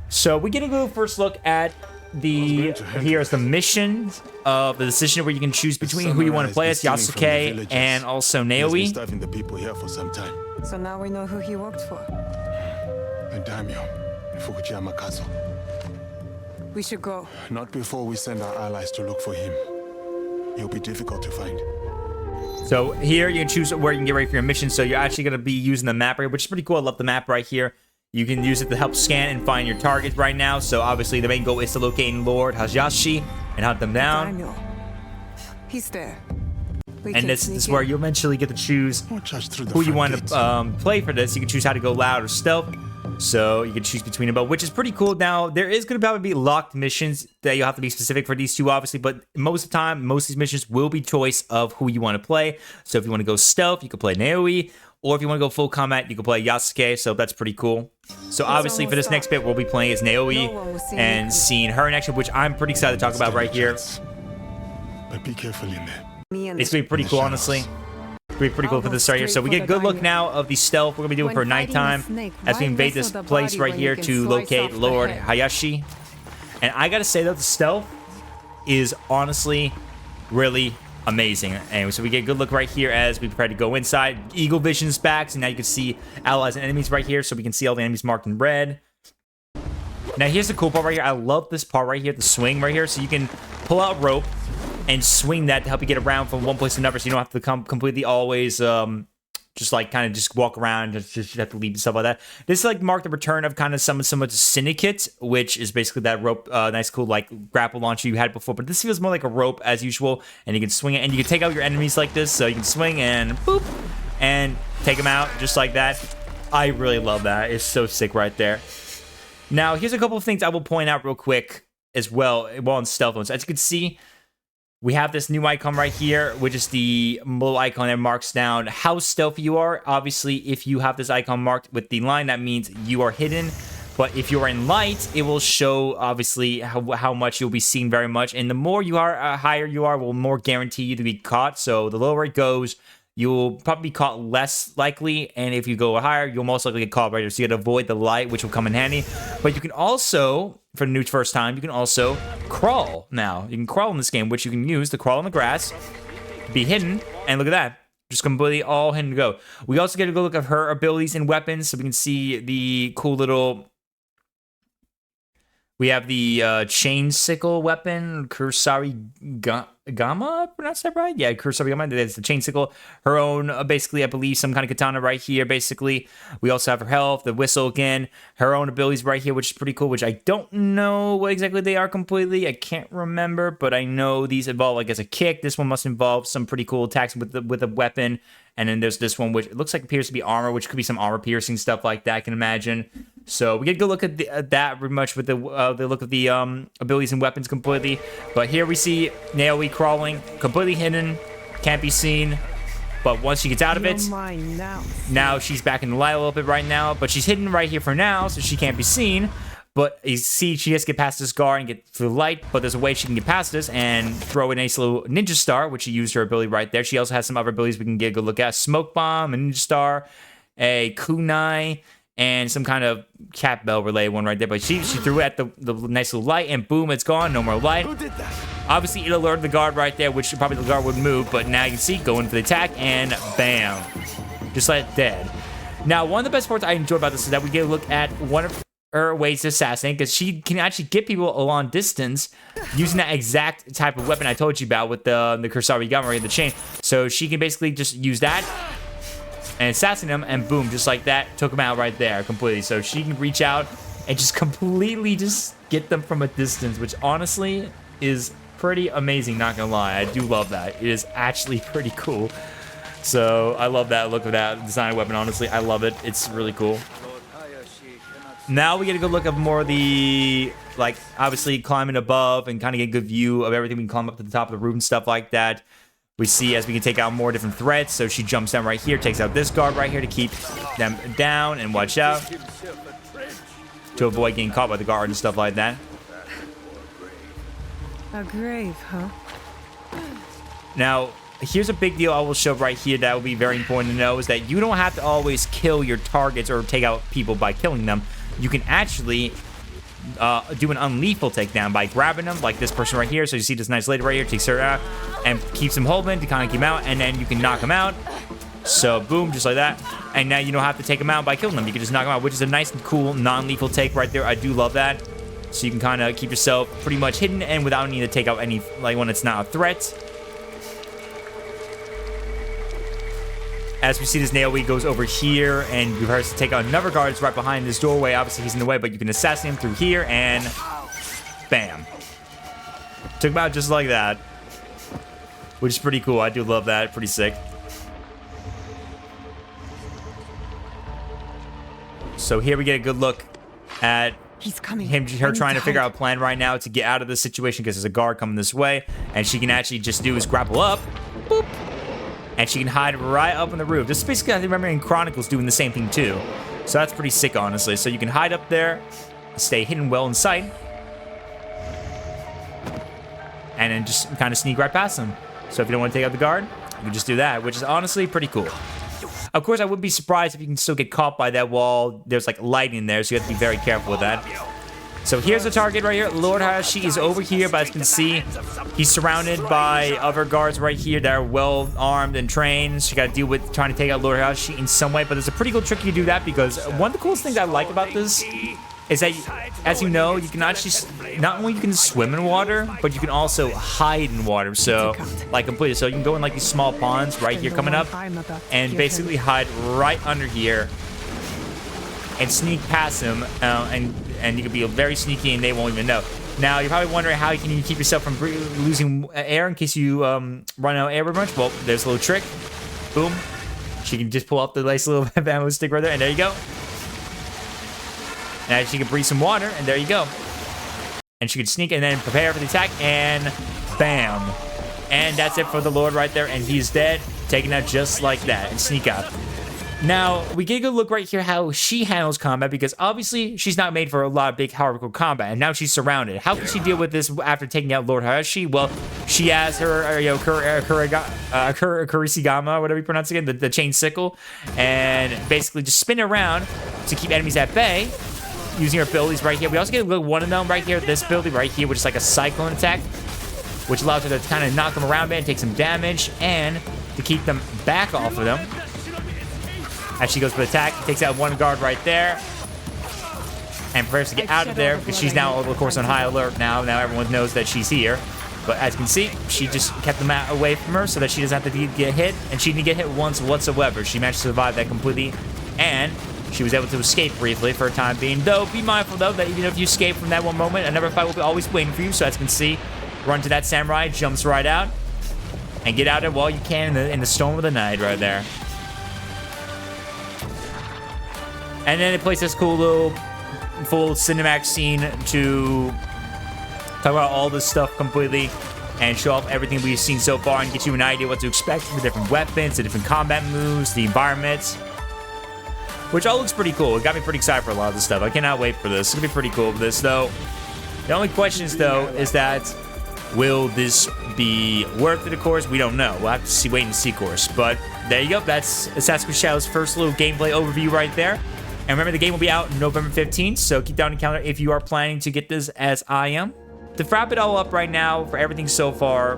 So we get a little first look at here's the mission of the decision where you can choose between who you want to play as, Yasuke and also Naomi.
The people here for some time.
So now we know who he worked for.
And daimyo, Fukuyama Kazo.
We should go.
Not before we send our allies to look for him. He'll be difficult to find.
So here you can choose where you can get ready for your mission. So you're actually going to be using the map right here, which is pretty cool. I love the map right here. You can use it to help scan and find your targets right now. So obviously the main goal is to locate Lord Hayashi and hunt them down.
Daniel. He's there.
And this is where you eventually get to choose who you want to play for this. You can choose how to go loud or stealth. So you can choose between them both, which is pretty cool. Now, there is going to probably be locked missions that you'll have to be specific for these two, obviously. But most of the time, most of these missions will be choice of who you want to play. So if you want to go stealth, you can play Naomi. Or if you want to go full combat, you can play Yasuke. So that's pretty cool. So obviously for this next bit, we'll be playing as Naomi and seeing her in action, which I'm pretty excited to talk about right here.
But be careful in there.
It's going to be pretty cool, honestly. It's going to be pretty cool for this right here. So we get a good look now of the stealth we're going to be doing for nighttime as we invade this place right here to locate Lord Hayashi. And I got to say, though, the stealth is honestly really amazing. Anyway, so we get a good look right here as we prepare to go inside. Eagle Vision's back, so now you can see allies and enemies right here, so we can see all the enemies marked in red. Now, here's the cool part right here. I love this part right here, the swing right here. So you can pull out rope and swing that to help you get around from one place to another, so you don't have to come completely always just like kind of just walk around and just have to leave and stuff like that. This is like mark the return of kind of somewhat to Syndicate, which is basically that rope, nice cool like grapple launcher you had before. But this feels more like a rope as usual, and you can swing it, and you can take out your enemies like this. So you can swing and boop, and take them out just like that. I really love that. It's so sick right there. Now, here's a couple of things I will point out real quick as well while in stealth modes. As you can see, we have this new icon right here, which is the little icon that marks down how stealthy you are. Obviously, if you have this icon marked with the line, that means you are hidden. But if you're in light, it will show, obviously, how much you'll be seen very much. And the more you are, higher you are, will more guarantee you to be caught. So the lower it goes, you'll probably be caught less likely. And if you go higher, you'll most likely get caught right here. So you got to avoid the light, which will come in handy. But you can also for the new first time, you can also crawl now. You can crawl in this game, which you can use to crawl on the grass, be hidden, and look at that. Just completely all hidden to go. We also get a good look at her abilities and weapons, so we can see the cool little... We have the chain sickle weapon, Kursari Gama, pronounce that right? Yeah, Kursari Gama, that's the chain sickle. Her own, basically, I believe, some kind of katana right here, basically. We also have her health, the whistle again, her own abilities right here, which is pretty cool, which I don't know what exactly they are completely. I can't remember, but I know these involve, like, as a kick. This one must involve some pretty cool attacks with a weapon. And then there's this one, which it looks like appears to be armor, which could be some armor piercing stuff like that, I can imagine. So we get a good look at that pretty much with the look of the abilities and weapons completely. But here we see Naomi crawling, completely hidden, can't be seen. But once she gets out of it, now she's back in the light a little bit right now. But she's hidden right here for now, so she can't be seen. But you see, she has to get past this guard and get through the light, but there's a way she can get past this and throw a nice little ninja star, which she used her ability right there. She also has some other abilities we can get a good look at. Smoke bomb, a ninja star, a kunai, and some kind of cat bell relay one right there. But she threw it at the nice little light, and boom, it's gone. No more light. Who did that? Obviously, it alerted the guard right there, which probably the guard would move, but now you can see, going for the attack, and bam. Just like dead. Now, one of the best parts I enjoy about this is that we get a look at one of her ways to assassinate, because she can actually get people a long distance using that exact type of weapon I told you about with the Kursari Gama, the chain. So she can basically just use that and assassinate them, and boom, just like that, took them out right there completely. So she can reach out and just completely just get them from a distance, which honestly is pretty amazing, not gonna lie. I do love that. It is actually pretty cool. So I love that look of that design weapon, honestly. I love it. It's really cool. Now we get a good look at more of the, like, obviously climbing above and kind of get a good view of everything. We can climb up to the top of the roof and stuff like that. We see as we can take out more different threats. So she jumps down right here, takes out this guard right here to keep them down and watch out to avoid getting caught by the guard and stuff like that.
A grave, huh?
Now, here's a big deal I will show right here that will be very important to know, is that you don't have to always kill your targets or take out people by killing them. You can actually do an unlethal takedown by grabbing them, like this person right here. So you see this nice lady right here, takes her out and keeps him holding to kind of keep him out, and then you can knock him out. So boom, just like that. And now you don't have to take him out by killing them. You can just knock him out, which is a nice and cool non-lethal take right there. I do love that. So you can kind of keep yourself pretty much hidden and without needing to take out any, like, when it's not a threat. As we see, this Naomi goes over here and rehearses to take out another guard that's right behind this doorway. Obviously, he's in the way, but you can assassinate him through here, and bam. Took him out just like that, which is pretty cool. I do love that. Pretty sick. So here we get a good look at
He's coming.
her trying to figure out a plan right now to get out of this situation, because there's a guard coming this way, and she can actually just do is grapple up, boop, and she can hide right up on the roof. This is basically, I remember in Chronicles doing the same thing too. So that's pretty sick, honestly. So you can hide up there, stay hidden well in sight, and then just kind of sneak right past them. So if you don't want to take out the guard, you can just do that, which is honestly pretty cool. Of course, I would be surprised if you can still get caught by that wall. There's like lighting there, so you have to be very careful with that. So here's the target right here. Lord Hayashi is over here, but as you can see, he's surrounded by other guards right here that are well armed and trained. So you got to deal with trying to take out Lord Hayashi in some way, but there's a pretty cool trick you do that, because one of the coolest things I like about this is that, as you know, you can actually, not only you can swim in water, but you can also hide in water. So, like completely. So you can go in like these small ponds right here coming up, and basically hide right under here and sneak past him, and you can be very sneaky and they won't even know. Now, you're probably wondering how can you keep yourself from losing air in case you run out of air very much. Well, there's a little trick. Boom. She can just pull up the nice little bamboo stick right there, and there you go. Now she can breathe some water, and there you go. And she can sneak and then prepare for the attack, and bam. And that's it for the Lord right there, and he's dead. Taken out just like that, and sneak up. Now, we get a good look right here how she handles combat, because obviously she's not made for a lot of big hardcore combat, and now she's surrounded. How can she deal with this after taking out Lord Hayashi? Well, she has her, Kurisigama, whatever you pronounce it again, the chain sickle, and basically just spin around to keep enemies at bay. using her abilities right here. We also get one of them right here, this ability right here, which is like a cyclone attack, which allows her to kind of knock them around a bit and take some damage, and to keep them back off of them. As she goes for the attack, takes out one guard right there, and prepares to get out of there, because she's now, of course, on high alert now. Now everyone knows that she's here. But as you can see, she just kept them away from her so that she doesn't have to get hit, and she didn't get hit once whatsoever. She managed to survive that completely, and she was able to escape briefly for a time being. Though, be mindful, though, that even if you escape from that one moment, another fight will be always waiting for you. So as you can see, run to that samurai, jumps right out, and get out there while you can in the storm of the night right there. And then it plays this cool little full cinematic scene to talk about all this stuff completely and show off everything we've seen so far and get you an idea what to expect from the different weapons, the different combat moves, the environments, which all looks pretty cool. It got me pretty excited for a lot of this stuff. I cannot wait for this. It's gonna be pretty cool for this, though. The only question is, though, is that will this be worth it? Of course, we don't know. We'll have to wait and see, of course. But there you go. That's AC Shadows' first little gameplay overview right there. And remember, the game will be out November 15th, so keep down the calendar if you are planning to get this as I am. To wrap it all up right now for everything so far,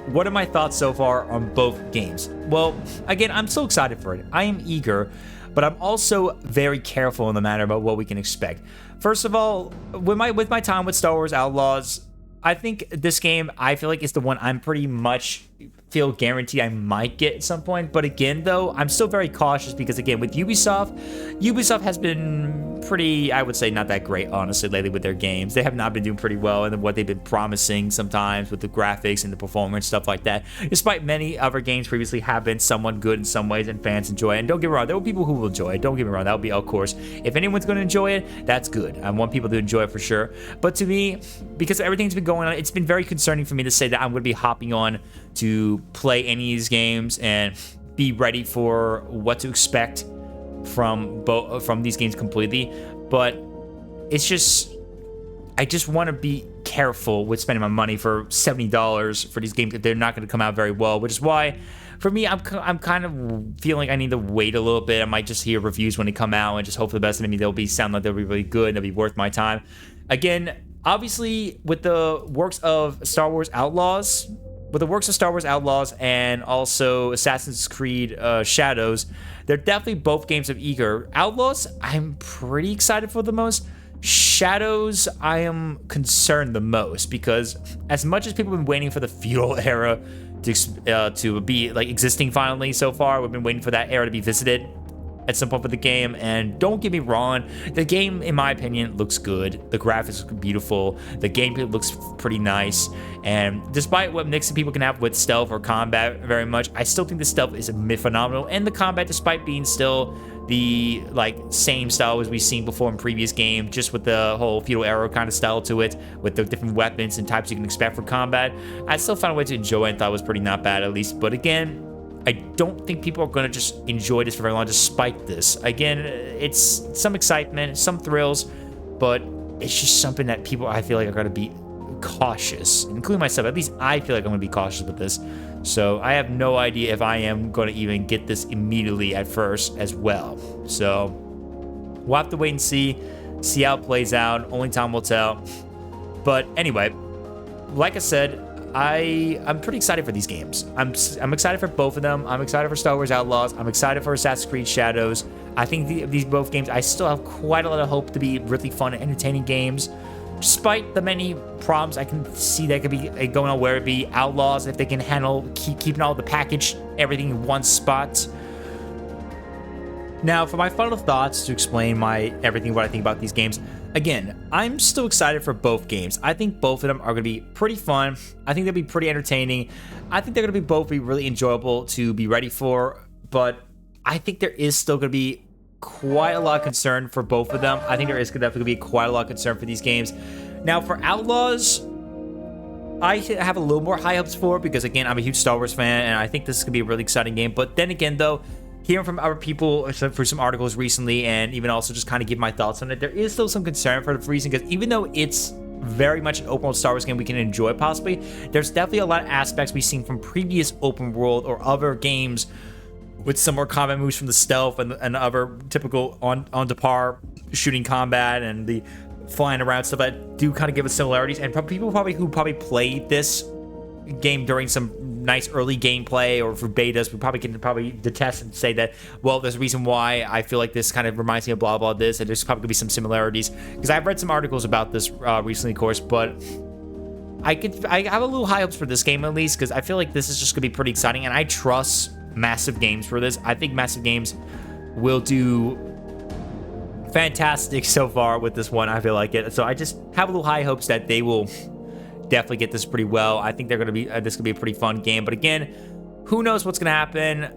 what are my thoughts so far on both games? Well, again, I'm so excited for it. I am eager, but I'm also very careful in the matter about what we can expect. First of all, with my time with Star Wars Outlaws, I think this game, I feel like, is the one I'm pretty much feel guaranteed I might get at some point. But again, though, I'm still very cautious because, again, with Ubisoft has been pretty, I would say, not that great, honestly, lately with their games. They have not been doing pretty well in what they've been promising sometimes with the graphics and the performance, stuff like that. Despite many other games previously have been somewhat good in some ways and fans enjoy it. And don't get me wrong, there will be people who will enjoy it. Don't get me wrong, that will be, of course. If anyone's going to enjoy it, that's good. I want people to enjoy it for sure. But to me, because everything's been going on, it's been very concerning for me to say that I'm going to be hopping on to play any of these games and be ready for what to expect from these games completely. But it's just, I just want to be careful with spending my money for $70 for these games if they're not going to come out very well, which is why for me, I'm kind of feeling I need to wait a little bit. I might just hear reviews when they come out and just hope for the best. Maybe they'll sound like they'll be really good and they'll be worth my time. Again, obviously, with the works of Star Wars Outlaws, and also Assassin's Creed Shadows, they're definitely both games of eager. Outlaws, I'm pretty excited for the most. Shadows, I am concerned the most because as much as people have been waiting for the feudal era to be like existing finally so far, we've been waiting for that era to be visited at some point for the game. And don't get me wrong, the game, in my opinion, looks good. The graphics look beautiful. The gameplay looks pretty nice. And despite what mixed people can have with stealth or combat very much, I still think the stealth is phenomenal. And the combat, despite being still the same style as we've seen before in previous games, just with the whole feudal era kind of style to it, with the different weapons and types you can expect for combat, I still found a way to enjoy it and thought it was pretty not bad at least. But again, I don't think people are going to just enjoy this for very long despite this. Again, it's some excitement, some thrills, but it's just something that people, I feel like, are going to be cautious, including myself. At least I feel like I'm going to be cautious with this. So I have no idea if I am going to even get this immediately at first as well. So we'll have to wait and see how it plays out. Only time will tell. But anyway, like I said, I'm pretty excited for these games. I'm excited for both of them. I'm excited for Star Wars Outlaws. I'm excited for Assassin's Creed Shadows. I think these both games, I still have quite a lot of hope to be really fun and entertaining games. Despite the many problems I can see that could be going on, where it be Outlaws, if they can handle keeping all the package, everything in one spot. Now, for my final thoughts to explain what I think about these games. Again, I'm still excited for both games. I think both of them are going to be pretty fun. I think they'll be pretty entertaining. I think they're going to both be really enjoyable to be ready for. But I think there is still going to be quite a lot of concern for both of them. I think there is definitely going to be quite a lot of concern for these games. Now, for Outlaws, I have a little more high hopes for, because again, I'm a huge Star Wars fan, and I think this is going to be a really exciting game. But then again, though, hearing from other people for some articles recently, and even also just kind of give my thoughts on it, there is still some concern for the reason, because even though it's very much an open world Star Wars game we can enjoy possibly, there's definitely a lot of aspects we've seen from previous open world or other games with some more combat moves from the stealth and other typical on to par shooting combat and the flying around stuff that do kind of give us similarities. And people who played this game during some nice early gameplay or for betas, we can detest and say that, well, there's a reason why I feel like this kind of reminds me of blah blah this, and there's probably gonna be some similarities because I've read some articles about this recently, of course, but I have a little high hopes for this game at least because I feel like this is just gonna be pretty exciting, and I trust Massive Games for this. I think Massive Games will do fantastic so far with this one. I feel like it, so I just have a little high hopes that they will definitely get this pretty well. I think they're gonna be this could be a pretty fun game, but again, who knows what's gonna happen.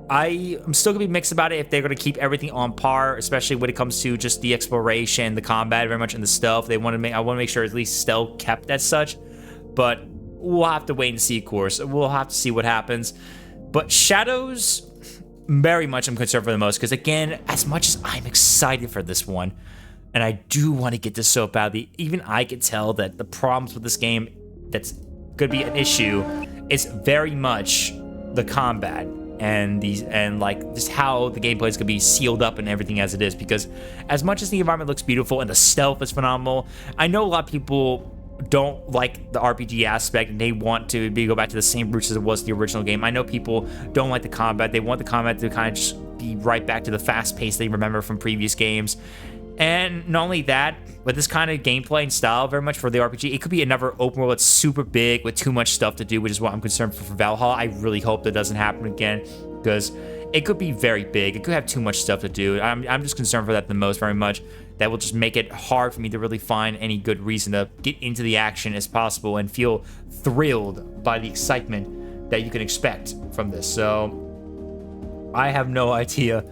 I'm still gonna be mixed about it if they're gonna keep everything on par, especially when it comes to just the exploration, the combat, very much in the stealth. I want to make sure at least stealth kept as such, but we'll have to wait and see. Of course, we'll have to see what happens. But Shadows, very much I'm concerned for the most because again, as much as I'm excited for this one, and I do want to get this so badly, even I could tell that the problems with this game that's gonna be an issue is very much the combat and like just how the gameplay is gonna be sealed up and everything as it is, because as much as the environment looks beautiful and the stealth is phenomenal, I know a lot of people don't like the RPG aspect and they want to go back to the same roots as it was the original game. I know people don't like the combat. They want the combat to kind of just be right back to the fast pace they remember from previous games. And not only that, with this kind of gameplay and style very much for the RPG, it could be another open world that's super big with too much stuff to do, which is what I'm concerned for Valhalla. I really hope that doesn't happen again because it could be very big. It could have too much stuff to do. I'm just concerned for that the most, very much. That will just make it hard for me to really find any good reason to get into the action as possible and feel thrilled by the excitement that you can expect from this. So I have no idea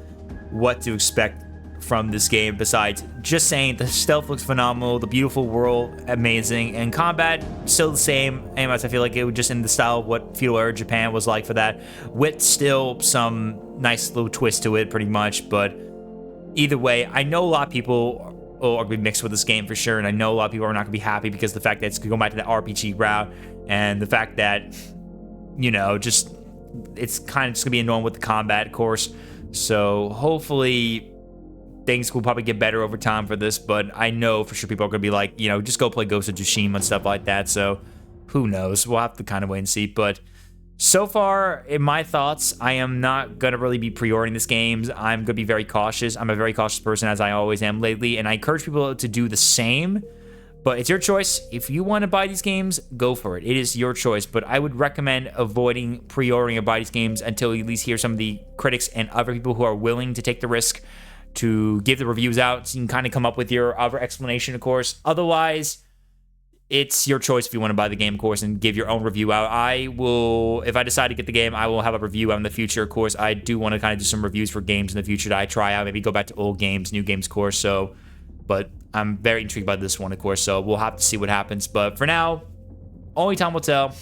what to expect from this game besides just saying the stealth looks phenomenal, the beautiful world amazing, and combat still the same. Anyways, I feel like it was just in the style of what feudal era Japan was like for that, with still some nice little twist to it pretty much. But either way, I know a lot of people are going to be mixed with this game for sure, and I know a lot of people are not going to be happy because the fact that it's going to go back to the RPG route, and the fact that, you know, just it's kind of just going to be annoying with the combat, of course. So hopefully things will probably get better over time for this, but I know for sure people are going to be like, you know, just go play Ghost of Tsushima and stuff like that. So who knows? We'll have to kind of wait and see. But so far, in my thoughts, I am not going to really be pre-ordering this game. I'm going to be very cautious. I'm a very cautious person, as I always am lately, and I encourage people to do the same. But it's your choice. If you want to buy these games, go for it. It is your choice. But I would recommend avoiding pre-ordering or buy these games until you at least hear some of the critics and other people who are willing to take the risk to give the reviews out, so you can kind of come up with your other explanation, of course. Otherwise, it's your choice if you want to buy the game, of course, and give your own review out. I will, if I decide to get the game, I will have a review out in the future, of course. I do want to kind of do some reviews for games in the future that I try out, maybe go back to old games, new games, of course. So, but I'm very intrigued by this one, of course, so we'll have to see what happens. But for now, only time will tell.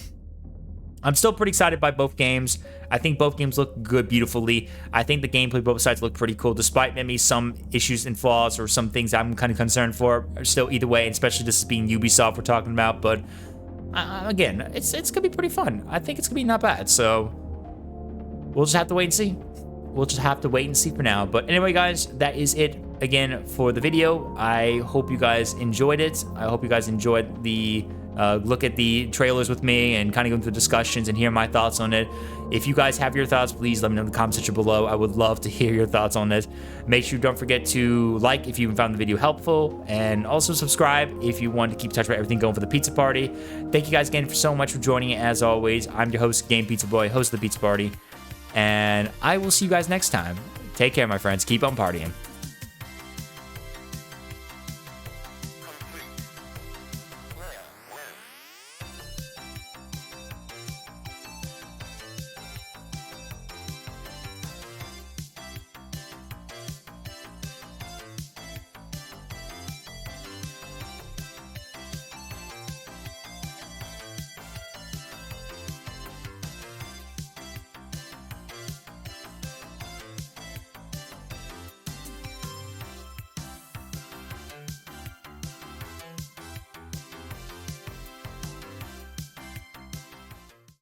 I'm still pretty excited by both games. I think both games look good beautifully. I think the gameplay both sides look pretty cool, despite maybe some issues and flaws or some things I'm kind of concerned for. Still, either way, especially this being Ubisoft we're talking about. But again, it's gonna be pretty fun. I think it's gonna be not bad. So we'll just have to wait and see. We'll just have to wait and see for now. But anyway, guys, that is it again for the video. I hope you guys enjoyed it. I hope you guys enjoyed the look at the trailers with me and kind of go into the discussions and hear my thoughts on it. If you guys have your thoughts, please let me know in the comment section below. I would love to hear your thoughts on this. Make sure you don't forget to like if you found the video helpful, and also subscribe if you want to keep in touch with everything going for the pizza party. Thank you guys again for so much for joining. As always, I'm your host, Game Pizza Boy, host of the Pizza Party, and I will see you guys next time. Take care, my friends. Keep on partying.